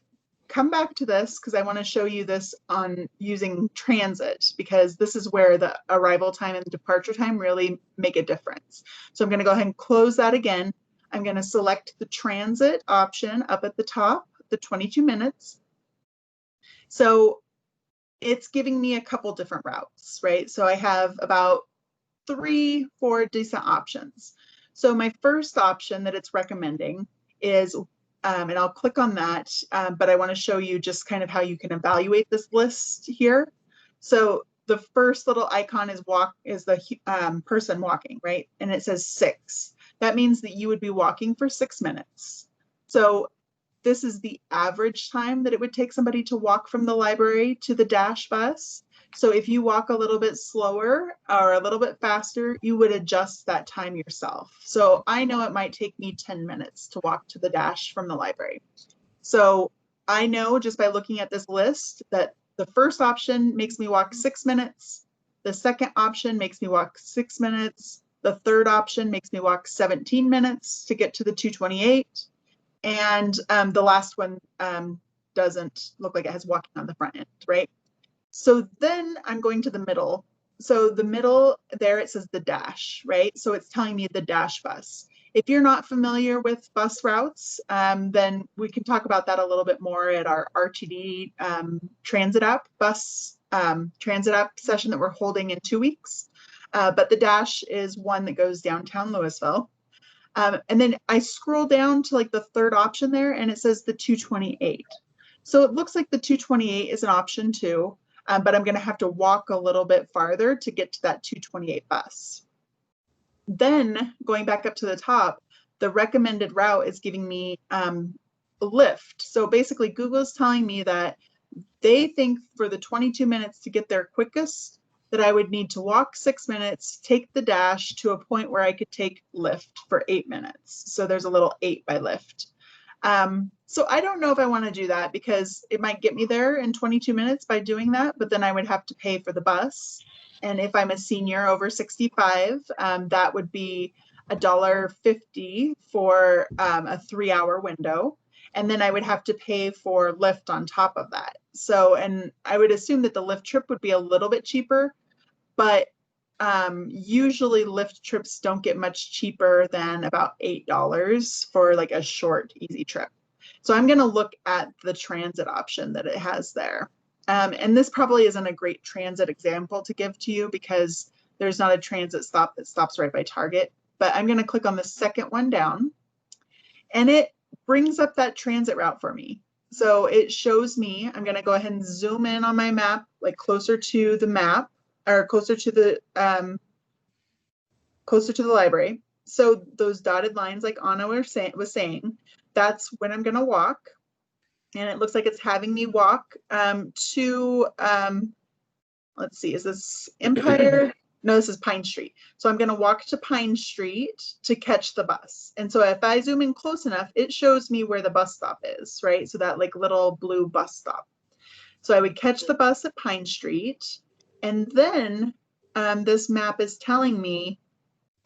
come back to this because I want to show you this on using transit, because this is where the arrival time and the departure time really make a difference. So I'm going to go ahead and close that again. I'm going to select the transit option up at the top, the 22 minutes. So it's giving me a couple different routes, right? So I have about 3-4 decent options. So my first option that it's recommending is, and I'll click on that, but I want to show you just kind of how you can evaluate this list here. So the first little icon is the person walking, right? And it says 6. That means that you would be walking for 6 minutes. So this is the average time that it would take somebody to walk from the library to the Dash bus. So if you walk a little bit slower or a little bit faster, you would adjust that time yourself. So I know it might take me 10 minutes to walk to the Dash from the library. So I know just by looking at this list that the first option makes me walk 6 minutes. The second option makes me walk 6 minutes. The third option makes me walk 17 minutes to get to the 228. And the last one doesn't look like it has walking on the front end, right? So then I'm going to the middle. So the middle there, it says the Dash, right? So it's telling me the Dash bus. If you're not familiar with bus routes, then we can talk about that a little bit more at our RTD transit app transit app session that we're holding in 2 weeks. But the Dash is one that goes downtown Louisville. And then I scroll down to like the third option there, and it says the 228. So it looks like the 228 is an option too, but I'm going to have to walk a little bit farther to get to that 228 bus. Then going back up to the top, the recommended route is giving me a Lyft. So basically Google is telling me that they think for the 22 minutes to get there quickest, that I would need to walk 6 minutes, take the Dash to a point where I could take Lyft for 8 minutes. So there's a little 8 by Lyft. So I don't know if I want to do that because it might get me there in 22 minutes by doing that, but then I would have to pay for the bus. And if I'm a senior over 65, that would be $1.50 for a 3-hour window. And then I would have to pay for Lyft on top of that. So, and I would assume that the Lyft trip would be a little bit cheaper, but usually Lyft trips don't get much cheaper than about $8 for like a short, easy trip. So I'm going to look at the transit option that it has there. And this probably isn't a great transit example to give to you because there's not a transit stop that stops right by Target. But I'm going to click on the second one down, and it brings up that transit route for me. So it shows me, I'm going to go ahead and zoom in on my map, like closer to the map, or closer to the library. So those dotted lines, like Anna was saying, that's when I'm going to walk. And it looks like it's having me walk to, let's see, is this Empire? No, this is Pine Street. So I'm going to walk to Pine Street to catch the bus. And so if I zoom in close enough, it shows me where the bus stop is, right? So that like little blue bus stop. So I would catch the bus at Pine Street. And then this map is telling me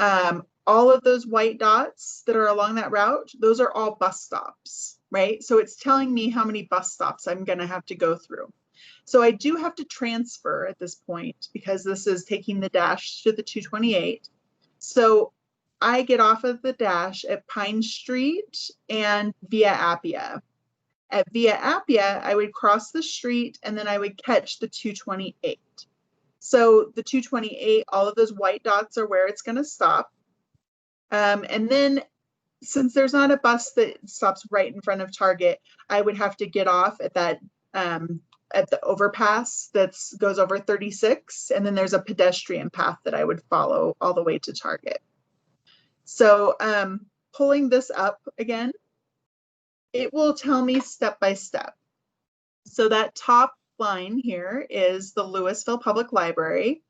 all of those white dots that are along that route, those are all bus stops, right? So it's telling me how many bus stops I'm going to have to go through. So I do have to transfer at this point because this is taking the dash to the 228. So I get off of the dash at Pine Street and Via Appia. At Via Appia, I would cross the street and then I would catch the 228. So the 228, all of those white dots are where it's going to stop. And then since there's not a bus that stops right in front of Target, I would have to get off at that at the overpass that goes over 36, and then there's a pedestrian path that I would follow all the way to Target. So pulling this up again, it will tell me step by step. So that top line here is the Louisville Public Library.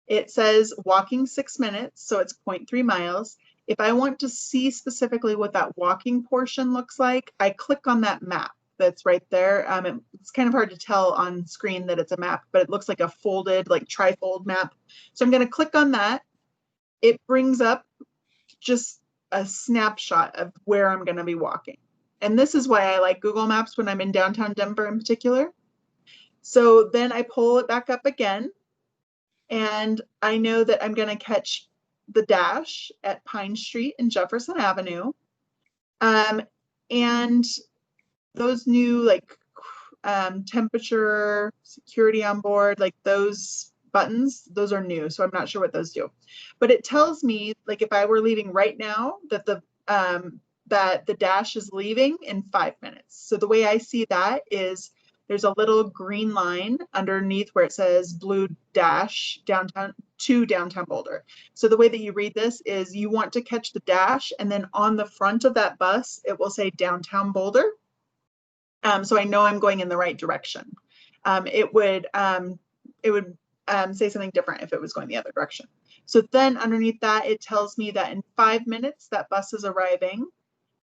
It says walking 6 minutes, so it's 0.3 miles. If I want to see specifically what that walking portion looks like, I click on that map that's right there. It's kind of hard to tell on screen that it's a map, but it looks like a folded, like trifold map. So I'm going to click on that. It brings up just a snapshot of where I'm going to be walking. And this is why I like Google Maps when I'm in downtown Denver in particular. So then I pull it back up again, and I know that I'm going to catch the dash at Pine Street and Jefferson Avenue. And those new like temperature, security on board, like those buttons, those are new. So I'm not sure what those do. But it tells me, like if I were leaving right now, that the dash is leaving in 5 minutes. So the way I see that is there's a little green line underneath where it says blue dash downtown to downtown Boulder. So the way that you read this is you want to catch the dash, and then on the front of that bus, it will say downtown Boulder. So I know I'm going in the right direction. It would say something different if it was going the other direction. So then underneath that, it tells me that in 5 minutes, that bus is arriving.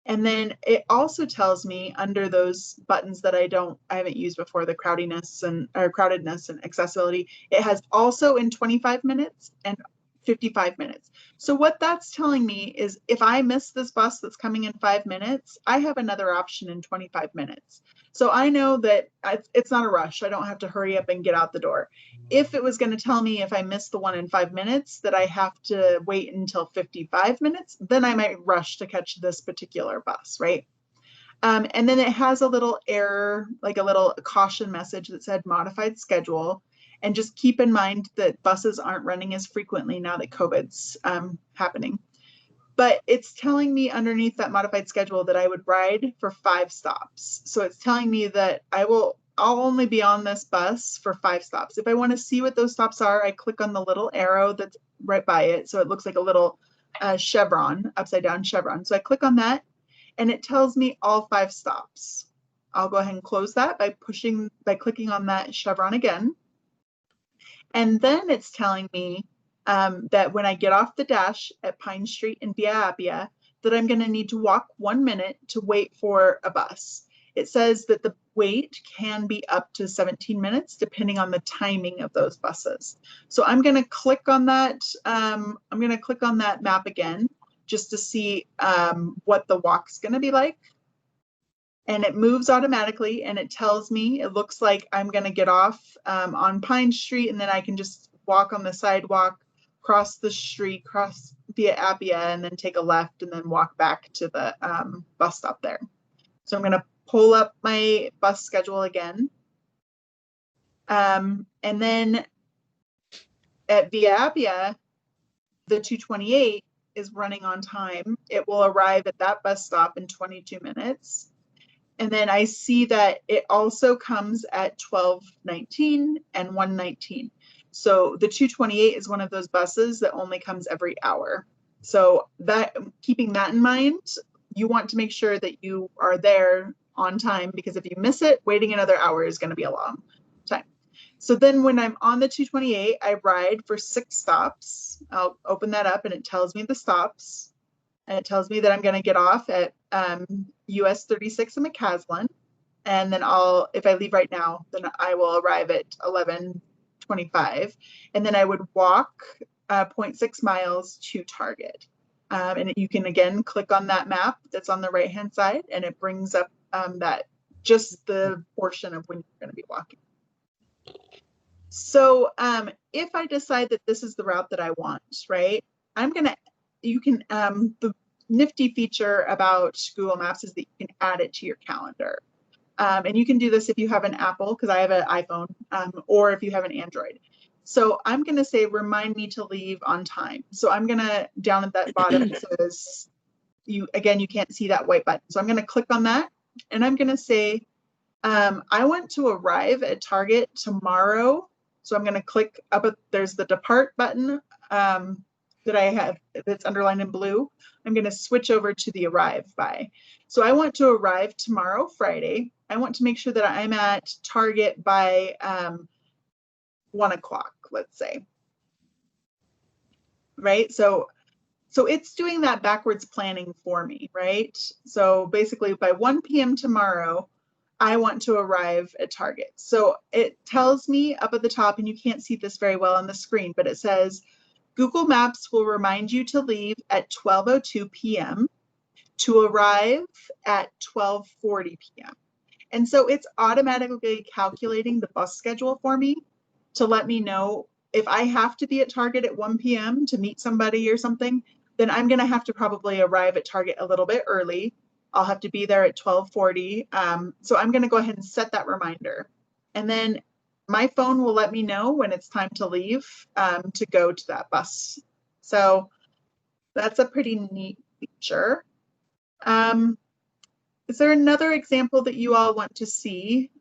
And then it also tells me under those buttons that I haven't used before, the crowdiness and accessibility, it has also in 25 minutes and 55 minutes. So what that's telling me is if I miss this bus that's coming in 5 minutes, I have another option in 25 minutes. So I know that it's not a rush. I don't have to hurry up and get out the door. If it was going to tell me if I miss the one in 5 minutes that I have to wait until 55 minutes, then I might rush to catch this particular bus, right? And then it has a little error, like a little caution message that said modified schedule. And just keep in mind that buses aren't running as frequently now that COVID's happening. But it's telling me underneath that modified schedule that I would ride for 5 stops. So it's telling me that I'll only be on this bus for 5 stops. If I want to see what those stops are, I click on the little arrow that's right by it. So it looks like a little chevron, upside down chevron. So I click on that, and it tells me all 5 stops. I'll go ahead and close that by clicking on that chevron again. And then it's telling me that when I get off the dash at Pine Street and Via Appia, that I'm going to need to walk 1 minute to wait for a bus. it says that the wait can be up to 17 minutes depending on the timing of those buses. So I'm going to click on that. I'm going to click on that map again just to see what the walk's going to be like. And it moves automatically and it tells me, it looks like I'm going to get off on Pine Street, and then I can just walk on the sidewalk, cross the street, cross via Appia, and then take a left and then walk back to the bus stop there. So I'm going to pull up my bus schedule again. And then at Via Appia, the 228 is running on time. It will arrive at that bus stop in 22 minutes. And then I see that it also comes at 12:19 and 1:19. So the 228 is one of those buses that only comes every hour. So that, keeping that in mind, you want to make sure that you are there on time, because if you miss it, waiting another hour is going to be a long time. So then when I'm on the 228, I ride for 6 stops. I'll open that up and it tells me the stops. And it tells me that I'm going to get off at US 36 in McCaslin. And then if I leave right now, then I will arrive at 11:25. And then I would walk 0.6 miles to Target. And you can, again, click on that map that's on the right-hand side, and it brings up just the portion of when you're going to be walking. So if I decide that this is the route that I want, right, the nifty feature about Google Maps is that you can add it to your calendar. And you can do this if you have an Apple, because I have an iPhone, or if you have an Android. So I'm going to say, remind me to leave on time. So I'm going to, down at that bottom, it says, you can't see that white button. So I'm going to click on that, and I'm going to say, I want to arrive at Target tomorrow. So I'm going to click up there's the depart button that I have that's underlined in blue. I'm going to switch over to the arrive by. So I want to arrive tomorrow, Friday. I want to make sure that I'm at Target by 1 o'clock, let's say. Right? So it's doing that backwards planning for me, right? So basically by 1 p.m. tomorrow, I want to arrive at Target. So it tells me up at the top, and you can't see this very well on the screen, but it says, Google Maps will remind you to leave at 12:02 p.m. to arrive at 12:40 p.m. And so it's automatically calculating the bus schedule for me to let me know if I have to be at Target at 1 p.m. to meet somebody or something, then I'm going to have to probably arrive at Target a little bit early. I'll have to be there at 12:40. So I'm going to go ahead and set that reminder. And then my phone will let me know when it's time to leave to go to that bus. So that's a pretty neat feature. Is there another example that you all want to see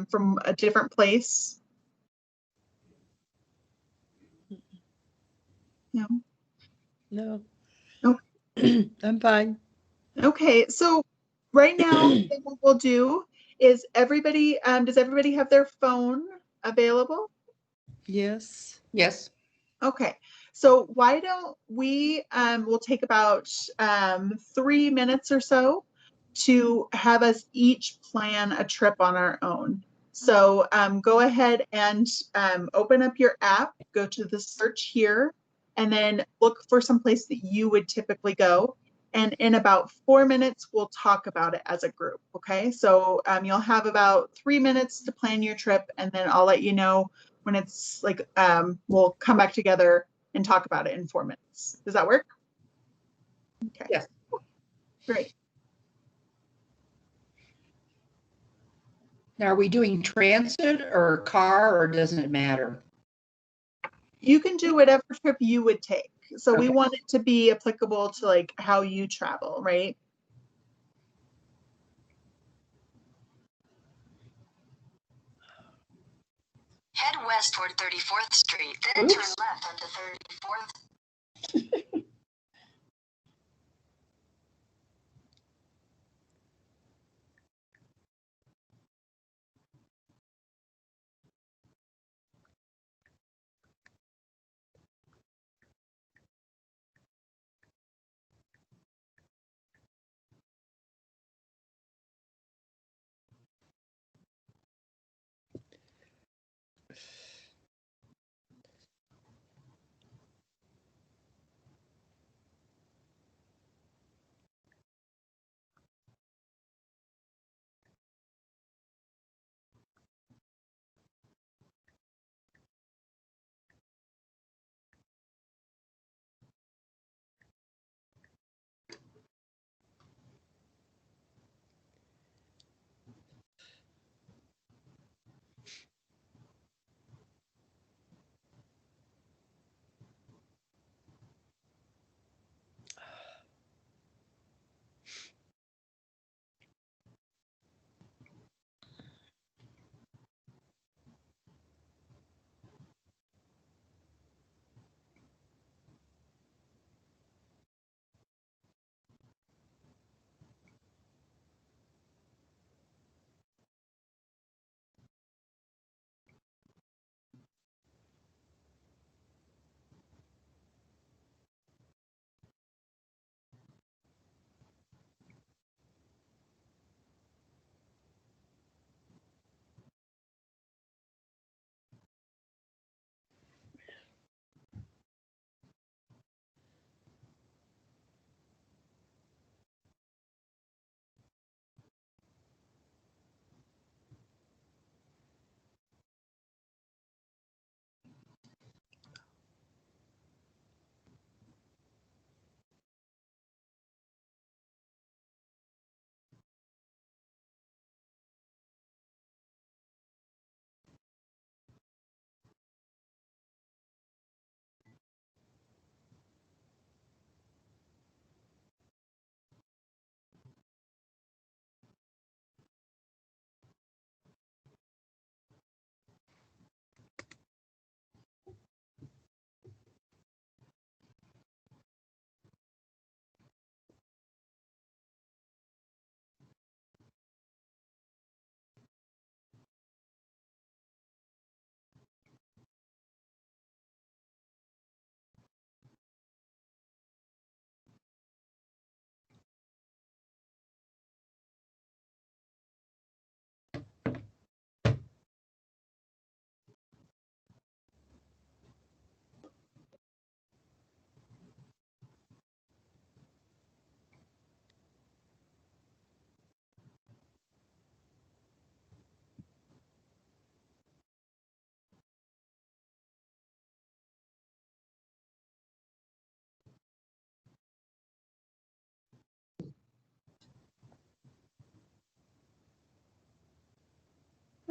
from a different place? No? No. No. I'm fine. Okay, so right now what we'll do is does everybody have their phone available? Yes. Yes. Okay, so why don't we, we'll take about 3 minutes or so to have us each plan a trip on our own. So go ahead and open up your app, go to the search here, and then look for some place that you would typically go. And in about 4 minutes, we'll talk about it as a group, okay? So you'll have about 3 minutes to plan your trip, and then I'll let you know when it's like, we'll come back together and talk about it in 4 minutes. Does that work? Okay. Yes. Great. Now, are we doing transit or car, or doesn't it matter? You can do whatever trip you would take. So we Okay. want it to be applicable to like how you travel, right? Head west toward 34th Street, then turn left onto 34th.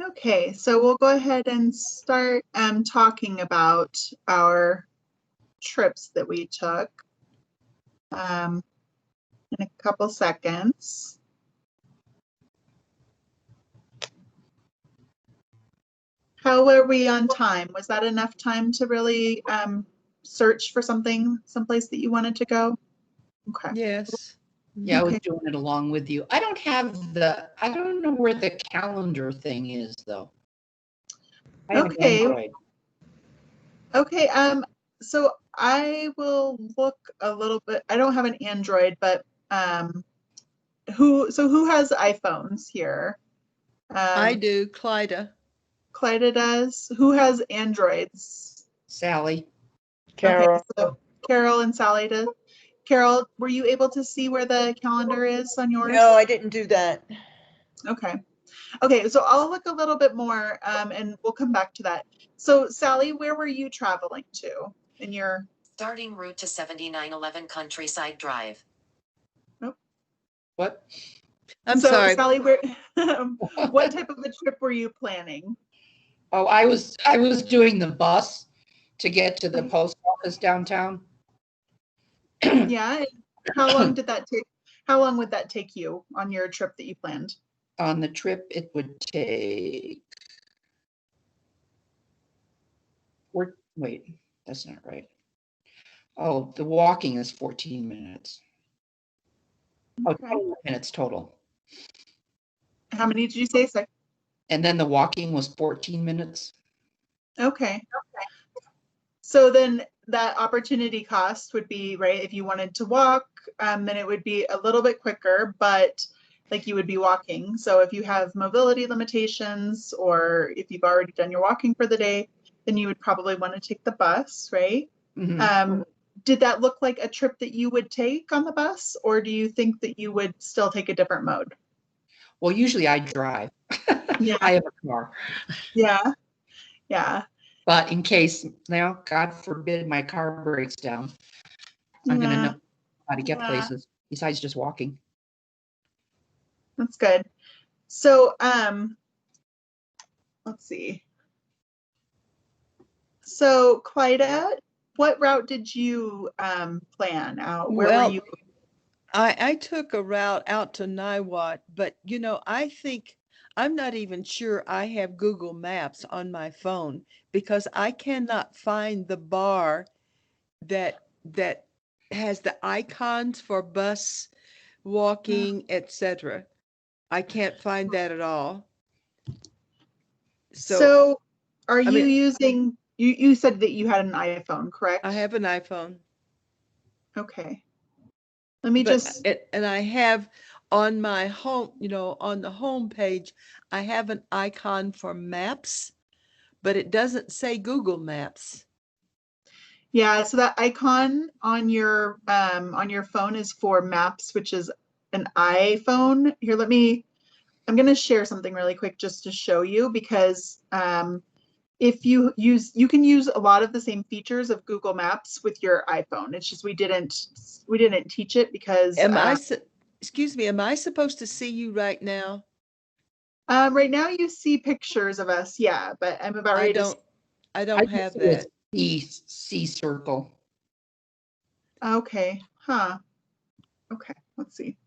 Okay, so we'll go ahead and start talking about our trips that we took in a couple seconds. How were we on time? Was that enough time to really search for someplace that you wanted to go? Okay. Yes. Yeah, I was Okay. doing it along with you. I don't know where the calendar thing is though. I have an Okay. Android. Okay, so I will look a little bit. I don't have an Android, but who has iPhones here? I do, Clyda. Clyda does. Who has Androids? Sally. Carol. Okay, so Carol and Sally do. Carol, were you able to see where the calendar is on yours? No, I didn't do that. Okay. Okay, so I'll look a little bit more and we'll come back to that. So Sally, where were you traveling to in your Starting route to 7911 Countryside Drive. What? I'm so sorry. Sally, where what type of a trip were you planning? Oh, I was doing the bus to get to the post office downtown. Yeah, and how long did that take? How long would that take you on your trip that you planned? On the trip, it would take. Wait, that's not right. Oh, the walking is 14 minutes. Oh, Okay. 20 minutes total. How many did you say? And then the walking was 14 minutes. Okay. So then that opportunity cost would be, right, if you wanted to walk, then it would be a little bit quicker, but like you would be walking. So if you have mobility limitations or if you've already done your walking for the day, then you would probably want to take the bus, right? Mhm. Did that look like a trip that you would take on the bus, or do you think that you would still take a different mode? Well, usually I drive. Yeah. I have a car. Yeah. Yeah. But in case now, God forbid, my car breaks down, I'm going to Yeah. know how to get Yeah. places besides just walking. That's good. So, let's see. So, Clyda, what route did you plan out? Where were you? I took a route out to Niwot, but you know, I think I'm not even sure I have Google Maps on my phone because I cannot find the bar that has the icons for bus, walking, etc. I can't find that at all. So, are I you mean, using, you said that you had an iPhone, correct? I have an iPhone. Okay. Let me But just, and I have on my home, you know, on the home page, I have an icon for maps, but it doesn't say Google Maps. yeah, so that icon on your phone is for Maps, which is an iPhone. Here, I'm going to share something really quick just to show you because if you can use a lot of the same features of Google Maps with your iPhone. It's just we didn't teach it because Excuse me, am I supposed to see you right now? right now you see pictures of us, yeah, but I'm about ready to. I don't have that. C circle. Okay, huh? Okay, let's see.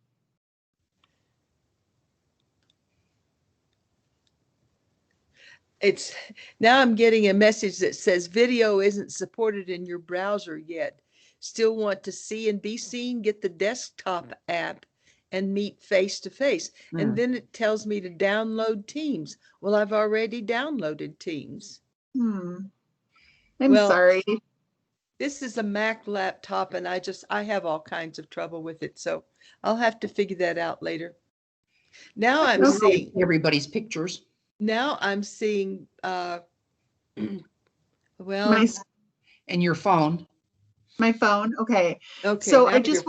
It's now I'm getting a message that says video isn't supported in your browser yet. Still want to see and be seen? Get the desktop app and meet face to face. And then it tells me to download Teams. Well, I've already downloaded Teams. I'm Well, sorry. This is a Mac laptop and I have all kinds of trouble with it. So I'll have to figure that out later. Now I'm seeing everybody's pictures. Now I'm seeing well, and your phone. My phone. Okay. Okay. So now I just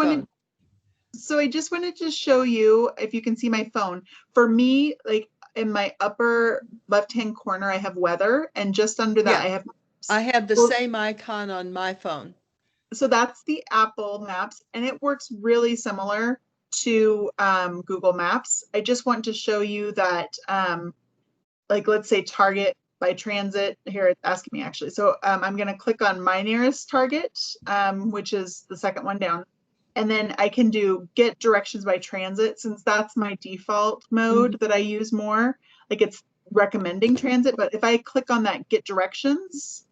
wanted to show you if you can see my phone. For me, like in my upper left-hand corner, I have weather, and just under that, Yeah. I have the same icon on my phone. So that's the Apple Maps, and it works really similar to Google Maps. I just want to show you that like let's say Target by transit. Here it's asking me actually. So I'm going to click on my nearest Target, which is the second one down. And then I can do get directions by transit, since that's my default mode that I use more. Like it's recommending transit, but if I click on that get directions,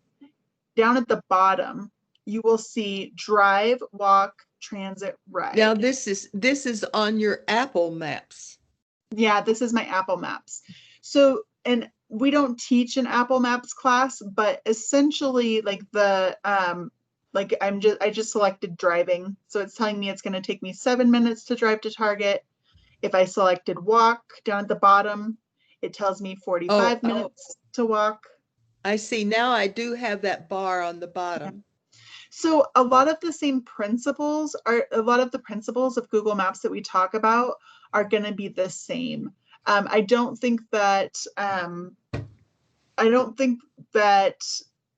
down at the bottom, you will see drive, walk, transit, ride. Now this is on your Apple Maps. Yeah, this is my Apple Maps. So, and we don't teach an Apple Maps class, but essentially like the like I just selected driving. So it's telling me it's going to take me 7 minutes to drive to Target. If I selected walk down at the bottom, it tells me 45 minutes to walk. I see. Now I do have that bar on the bottom. So a lot of the same principles a lot of the principles of Google Maps that we talk about are going to be the same. I don't think that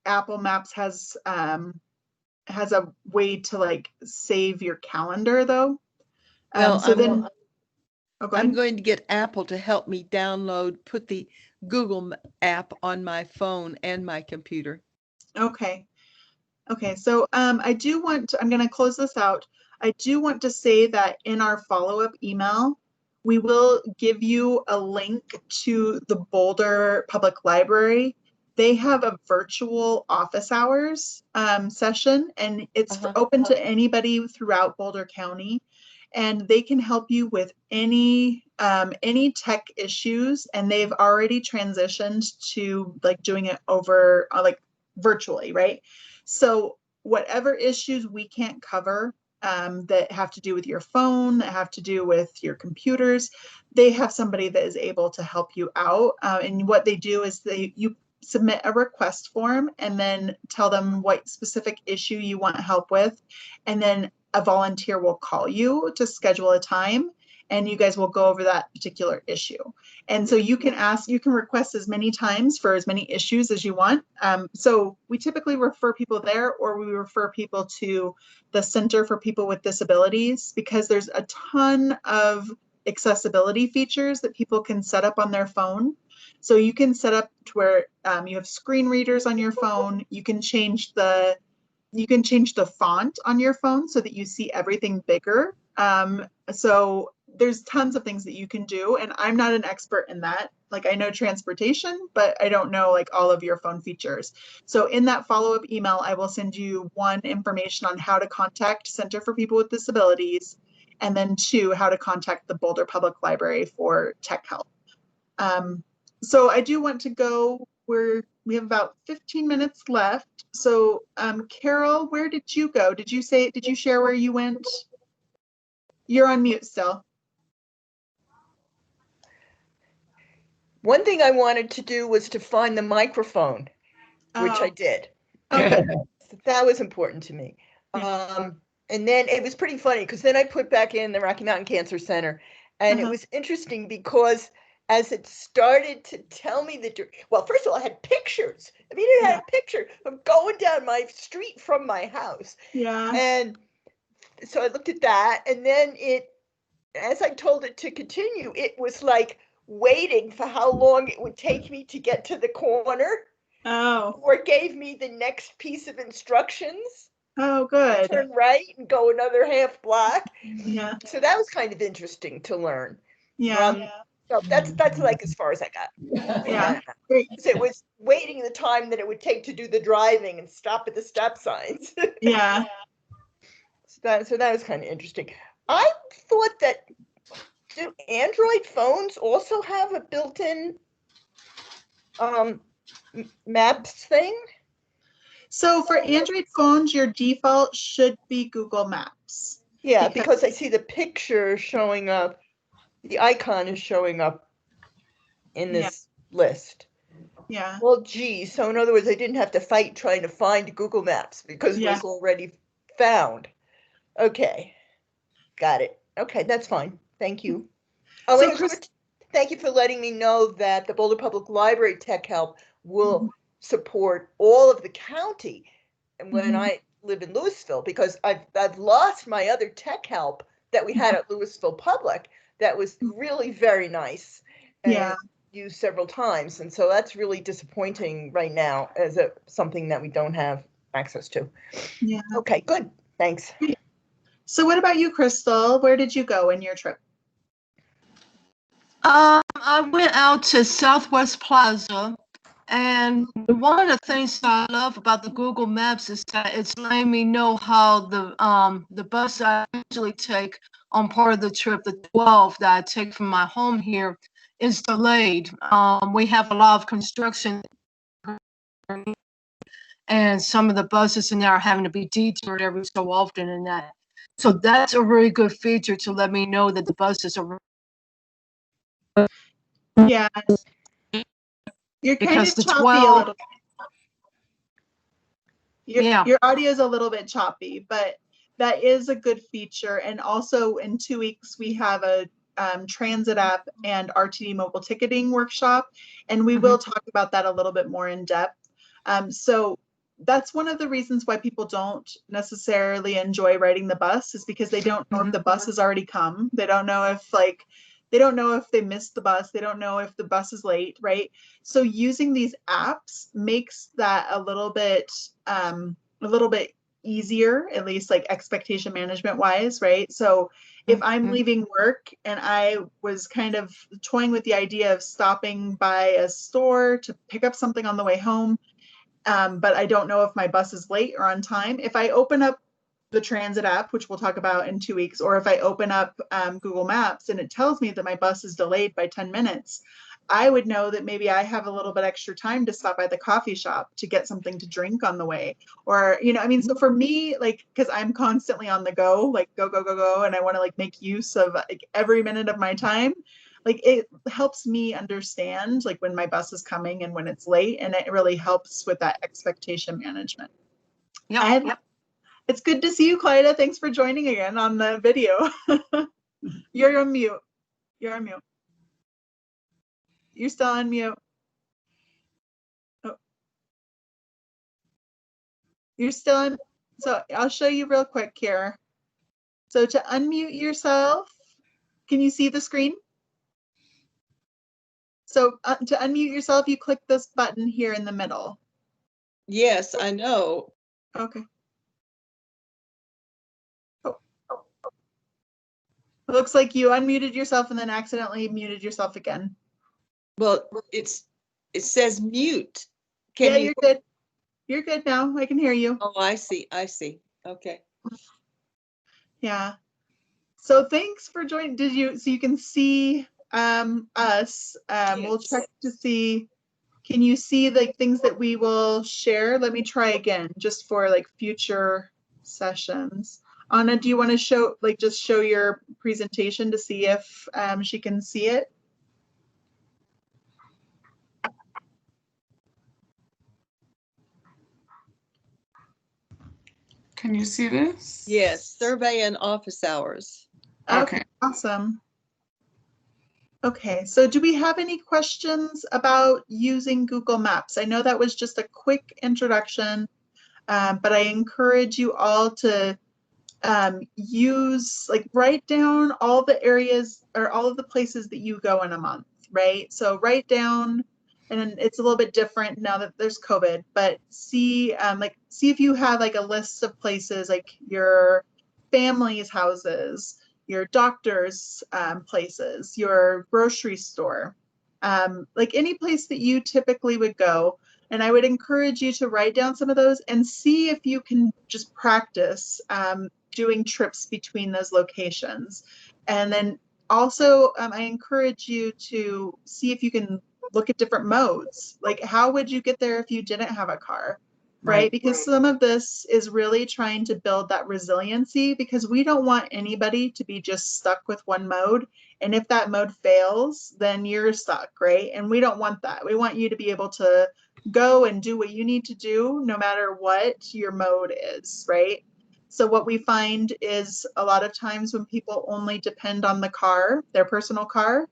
Apple Maps has a way to like save your calendar though. Well, I'm going to get Apple to help me put the Google app on my phone and my computer. Okay. So I'm going to close this out. I do want to say that in our follow-up email, we will give you a link to the Boulder Public Library. They have a virtual office hours session, and it's open to anybody throughout Boulder County. And they can help you with any tech issues, and they've already transitioned to like doing it over like virtually, right? So whatever issues we can't cover that have to do with your phone, that have to do with your computers, they have somebody that is able to help you out. And what they do is you submit a request form and then tell them what specific issue you want help with, and then a volunteer will call you to schedule a time, and you guys will go over that particular issue. And so you can request as many times for as many issues as you want. So we typically refer people there, or we refer people to the Center for People with Disabilities, because there's a ton of accessibility features that people can set up on their phone. So you can set up to where you have screen readers on your phone. You can change the font on your phone so that you see everything bigger. So there's tons of things that you can do, and I'm not an expert in that. Like I know transportation, but I don't know like all of your phone features. So in that follow-up email, I will send you 1, information on how to contact Center for People with Disabilities, and then 2, how to contact the Boulder Public Library for tech help. So I do want to go we have about 15 minutes left. So Carol, where did you go? Did you share where you went? You're on mute still. One thing I wanted to do was to find the microphone, which I did. Okay. That was important to me. And then it was pretty funny because then I put back in the Rocky Mountain Cancer Center, and it was interesting because as it started to tell me well, first of all, I had pictures. I mean, it had a picture of going down my street from my house. Yeah. And so I looked at that, and then as I told it to continue, it was like waiting for how long it would take me to get to the corner. Oh. Or gave me the next piece of instructions. Oh, good. Turn right and go another half block. Yeah. So that was kind of interesting to learn. Yeah. So that's like as far as I got. Yeah. So it was waiting the time that it would take to do the driving and stop at the stop signs. Yeah. So that was kind of interesting. I thought that, do Android phones also have a built-in maps thing? So for Android phones, your default should be Google Maps. Yeah, because I see the picture showing up, the icon is showing up in this list. Yeah. Well, geez, so in other words, I didn't have to fight trying to find Google Maps because it was already found. Okay, got it. Okay, that's fine. Thank you. Oh, so thank you for letting me know that the Boulder Public Library Tech Help will support all of the county, and when I live in Louisville, because I've lost my other tech help that we had at Louisville Public that was really very nice. And, used several times. And so that's really disappointing right now as something that we don't have access to. Yeah. Okay, good. Thanks. So what about you, Crystal? Where did you go in your trip? I went out to Southwest Plaza, and one of the things I love about the Google Maps is that it's letting me know how the bus I usually take on part of the trip, the 12 that I take from my home here, is delayed. We have a lot of construction, and some of the buses in there are having to be detoured every so often, and that. So that's a really good feature to let me know that the buses are. Yeah. You're kind Because of the choppy 12 a little. Yeah. Your audio is a little bit choppy, but that is a good feature. And also in 2 weeks, we have a transit app and RTD mobile ticketing workshop, and we will talk about that a little bit more in depth. So that's one of the reasons why people don't necessarily enjoy riding the bus, is because they don't know if the bus has already come. They don't know if they don't know if they missed the bus. They don't know if the bus is late, right? So using these apps makes that a little bit easier, at least like expectation management wise, right? So if I'm leaving work and I was kind of toying with the idea of stopping by a store to pick up something on the way home, but I don't know if my bus is late or on time, if I open up the transit app, which we'll talk about in 2 weeks, or if I open up Google Maps and it tells me that my bus is delayed by 10 minutes, I would know that maybe I have a little bit extra time to stop by the coffee shop to get something to drink on the way. Or, you know, I mean, so for me, like, because I'm constantly on the go, like go, go, go, go, and I want to like make use of like every minute of my time, like it helps me understand like when my bus is coming and when it's late, and it really helps with that expectation management. Yep. It's good to see you, Clyda. Thanks for joining again on the video. You're on mute. You're on mute. You're still on mute. Oh. You're still on. So I'll show you real quick here. So to unmute yourself, can you see the screen? So to unmute yourself, you click this button here in the middle. Yes, I know. Okay. It looks like you unmuted yourself and then accidentally muted yourself again. Well, it says mute. Yeah, you're good. You're good now. I can hear you. Oh, I see. I see. Okay. Yeah. So thanks for joining. So you can see us. We'll Yes. check to see, can you see the things that we will share? Let me try again, just for like future sessions. Anna, do you want to just show your presentation to see if she can see it? Can you see this? Yes, survey and office hours. Okay. Awesome. Okay, so do we have any questions about using Google Maps? I know that was just a quick introduction, but I encourage you all to write down all the areas or all of the places that you go in a month, right? So write down, and it's a little bit different now that there's COVID, but see if you have like a list of places, like your family's houses, your doctor's places, your grocery store, like any place that you typically would go. And I would encourage you to write down some of those and see if you can just practice doing trips between those locations. And then also, I encourage you to see if you can look at different modes. Like, how would you get there if you didn't have a car? Right? Because some of this is really trying to build that resiliency, because we don't want anybody to be just stuck with one mode. And if that mode fails, then you're stuck, right? And we don't want that. We want you to be able to go and do what you need to do no matter what your mode is, right? So what we find is a lot of times when people only depend on the car, their personal car,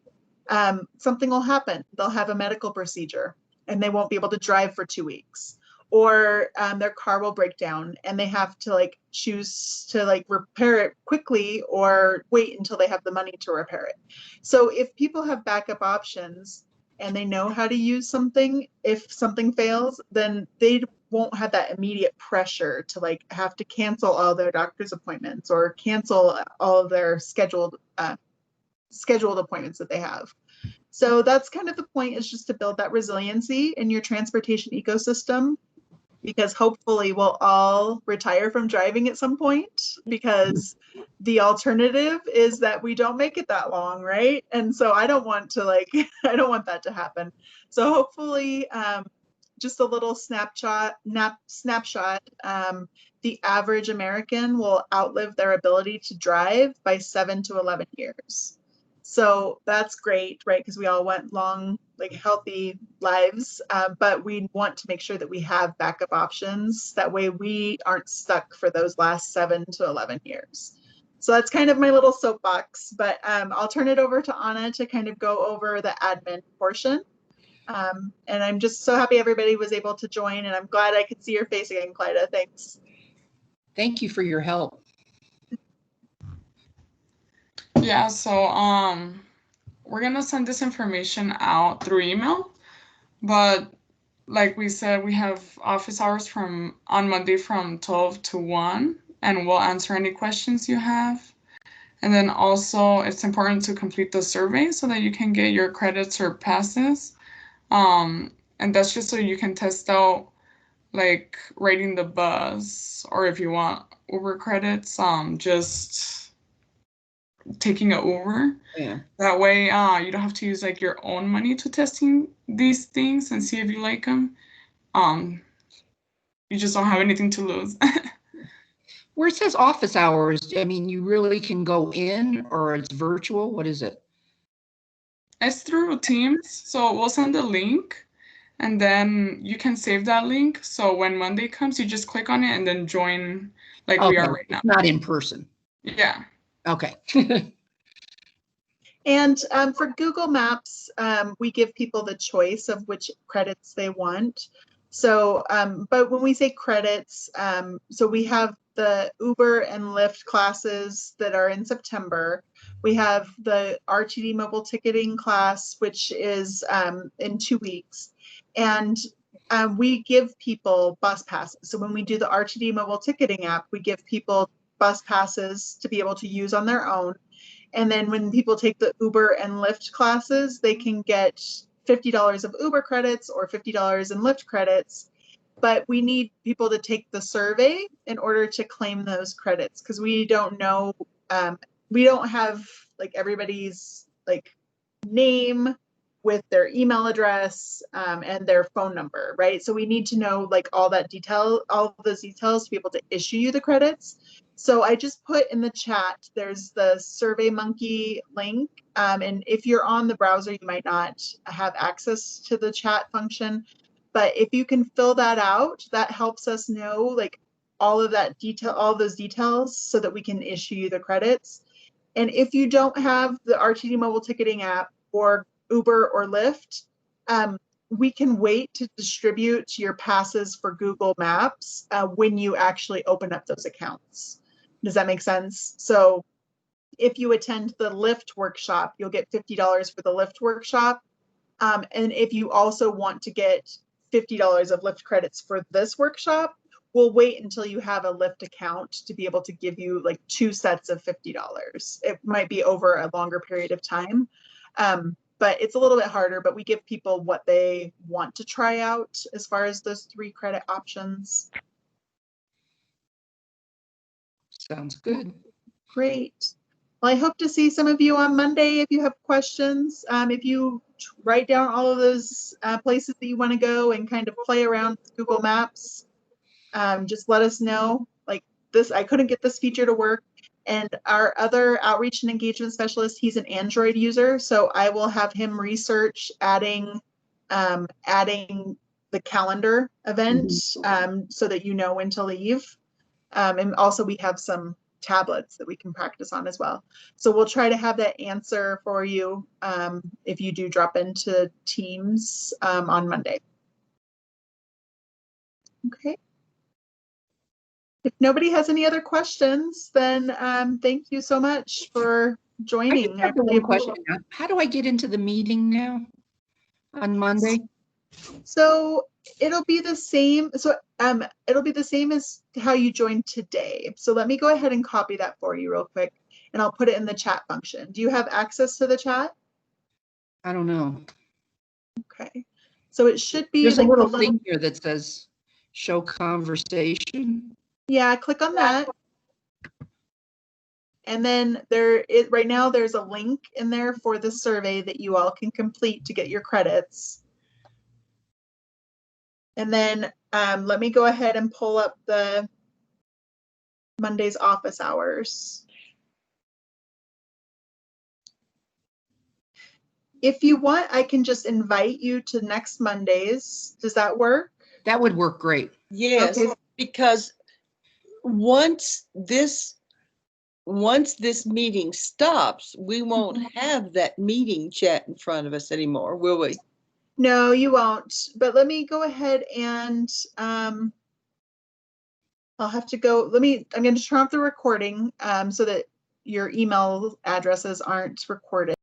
something will happen. They'll have a medical procedure and they won't be able to drive for 2 weeks. Or their car will break down and they have to like choose to like repair it quickly or wait until they have the money to repair it. So if people have backup options, and they know how to use something, if something fails, then they won't have that immediate pressure to like have to cancel all their doctor's appointments or cancel all of their scheduled appointments that they have. So that's kind of the point, is just to build that resiliency in your transportation ecosystem, because hopefully we'll all retire from driving at some point, because the alternative is that we don't make it that long, right? And so I don't want to like, I don't want that to happen. So hopefully, just a little snapshot, the average American will outlive their ability to drive by 7 to 11 years. So that's great, right? Because we all want long, like healthy lives, but we want to make sure that we have backup options. That way we aren't stuck for those last 7 to 11 years. So that's kind of my little soapbox, but I'll turn it over to Anna to kind of go over the admin portion. And I'm just so happy everybody was able to join, and I'm glad I could see your face again, Clyda. Thanks. Thank you for your help. Yeah, so we're gonna send this information out through email, but like we said, we have office hours on Monday from 12 to 1, and we'll answer any questions you have. And then also it's important to complete the survey so that you can get your credits or passes. And that's just so you can test out like riding the bus, or if you want Uber credits, just taking an Uber. Yeah. That way, you don't have to use like your own money to testing these things and see if you like them. You just don't have anything to lose. Where it says office hours, I mean, you really can go in, or it's virtual? What is it? It's through Teams, so we'll send a link, and then you can save that link. So when Monday comes, you just click on it and then join, like we are right now. It's not in person. Yeah. Okay. And for Google Maps, we give people the choice of which credits they want. So, but when we say credits, so we have the Uber and Lyft classes that are in September. We have the RTD mobile ticketing class, which is in 2 weeks. And we give people bus passes. So when we do the RTD mobile ticketing app, we give people bus passes to be able to use on their own. And then when people take the Uber and Lyft classes, they can get $50 of Uber credits or $50 in Lyft credits. But we need people to take the survey in order to claim those credits, because we don't know, we don't have like everybody's like name with their email address and their phone number, right? So we need to know like all that detail, all of those details to be able to issue you the credits. So I just put in the chat, there's the SurveyMonkey link. And if you're on the browser, you might not have access to the chat function. But if you can fill that out, that helps us know like all of that detail, all those details, so that we can issue you the credits. And if you don't have the RTD mobile ticketing app or Uber or Lyft, we can wait to distribute your passes for Google Maps when you actually open up those accounts. Does that make sense? So if you attend the Lyft workshop, you'll get $50 for the Lyft workshop. And if you also want to get $50 of Lyft credits for this workshop, we'll wait until you have a Lyft account to be able to give you like 2 sets of $50. It might be over a longer period of time, but it's a little bit harder, but we give people what they want to try out as far as those 3 credit options. Sounds good. Great. Well, I hope to see some of you on Monday if you have questions. If you write down all of those places that you want to go and kind of play around with Google Maps, just let us know. Like this, I couldn't get this feature to work. And our other outreach and engagement specialist, he's an Android user, so I will have him research adding the calendar event so that you know when to leave. And also we have some tablets that we can practice on as well. So we'll try to have that answer for you if you do drop into Teams on Monday. Okay. If nobody has any other questions, then thank you so much for joining. I have one question. How do I get into the meeting now on Monday? So it'll be the same. So it'll be the same as how you joined today. So let me go ahead and copy that for you real quick, and I'll put it in the chat function. Do you have access to the chat? I don't know. Okay. So it should be There's like a little the thing here that says show conversation. yeah, click on that. And then right now there's a link in there for the survey that you all can complete to get your credits. And then let me go ahead and pull up the Monday's office hours. If you want, I can just invite you to next Mondays. Does that work? That would work great. Yes, Okay. because once this meeting stops, we won't have that meeting chat in front of us anymore, will we? No, you won't. But let me go ahead and I'll have to go. I'm going to turn off the recording so that your email addresses aren't recorded.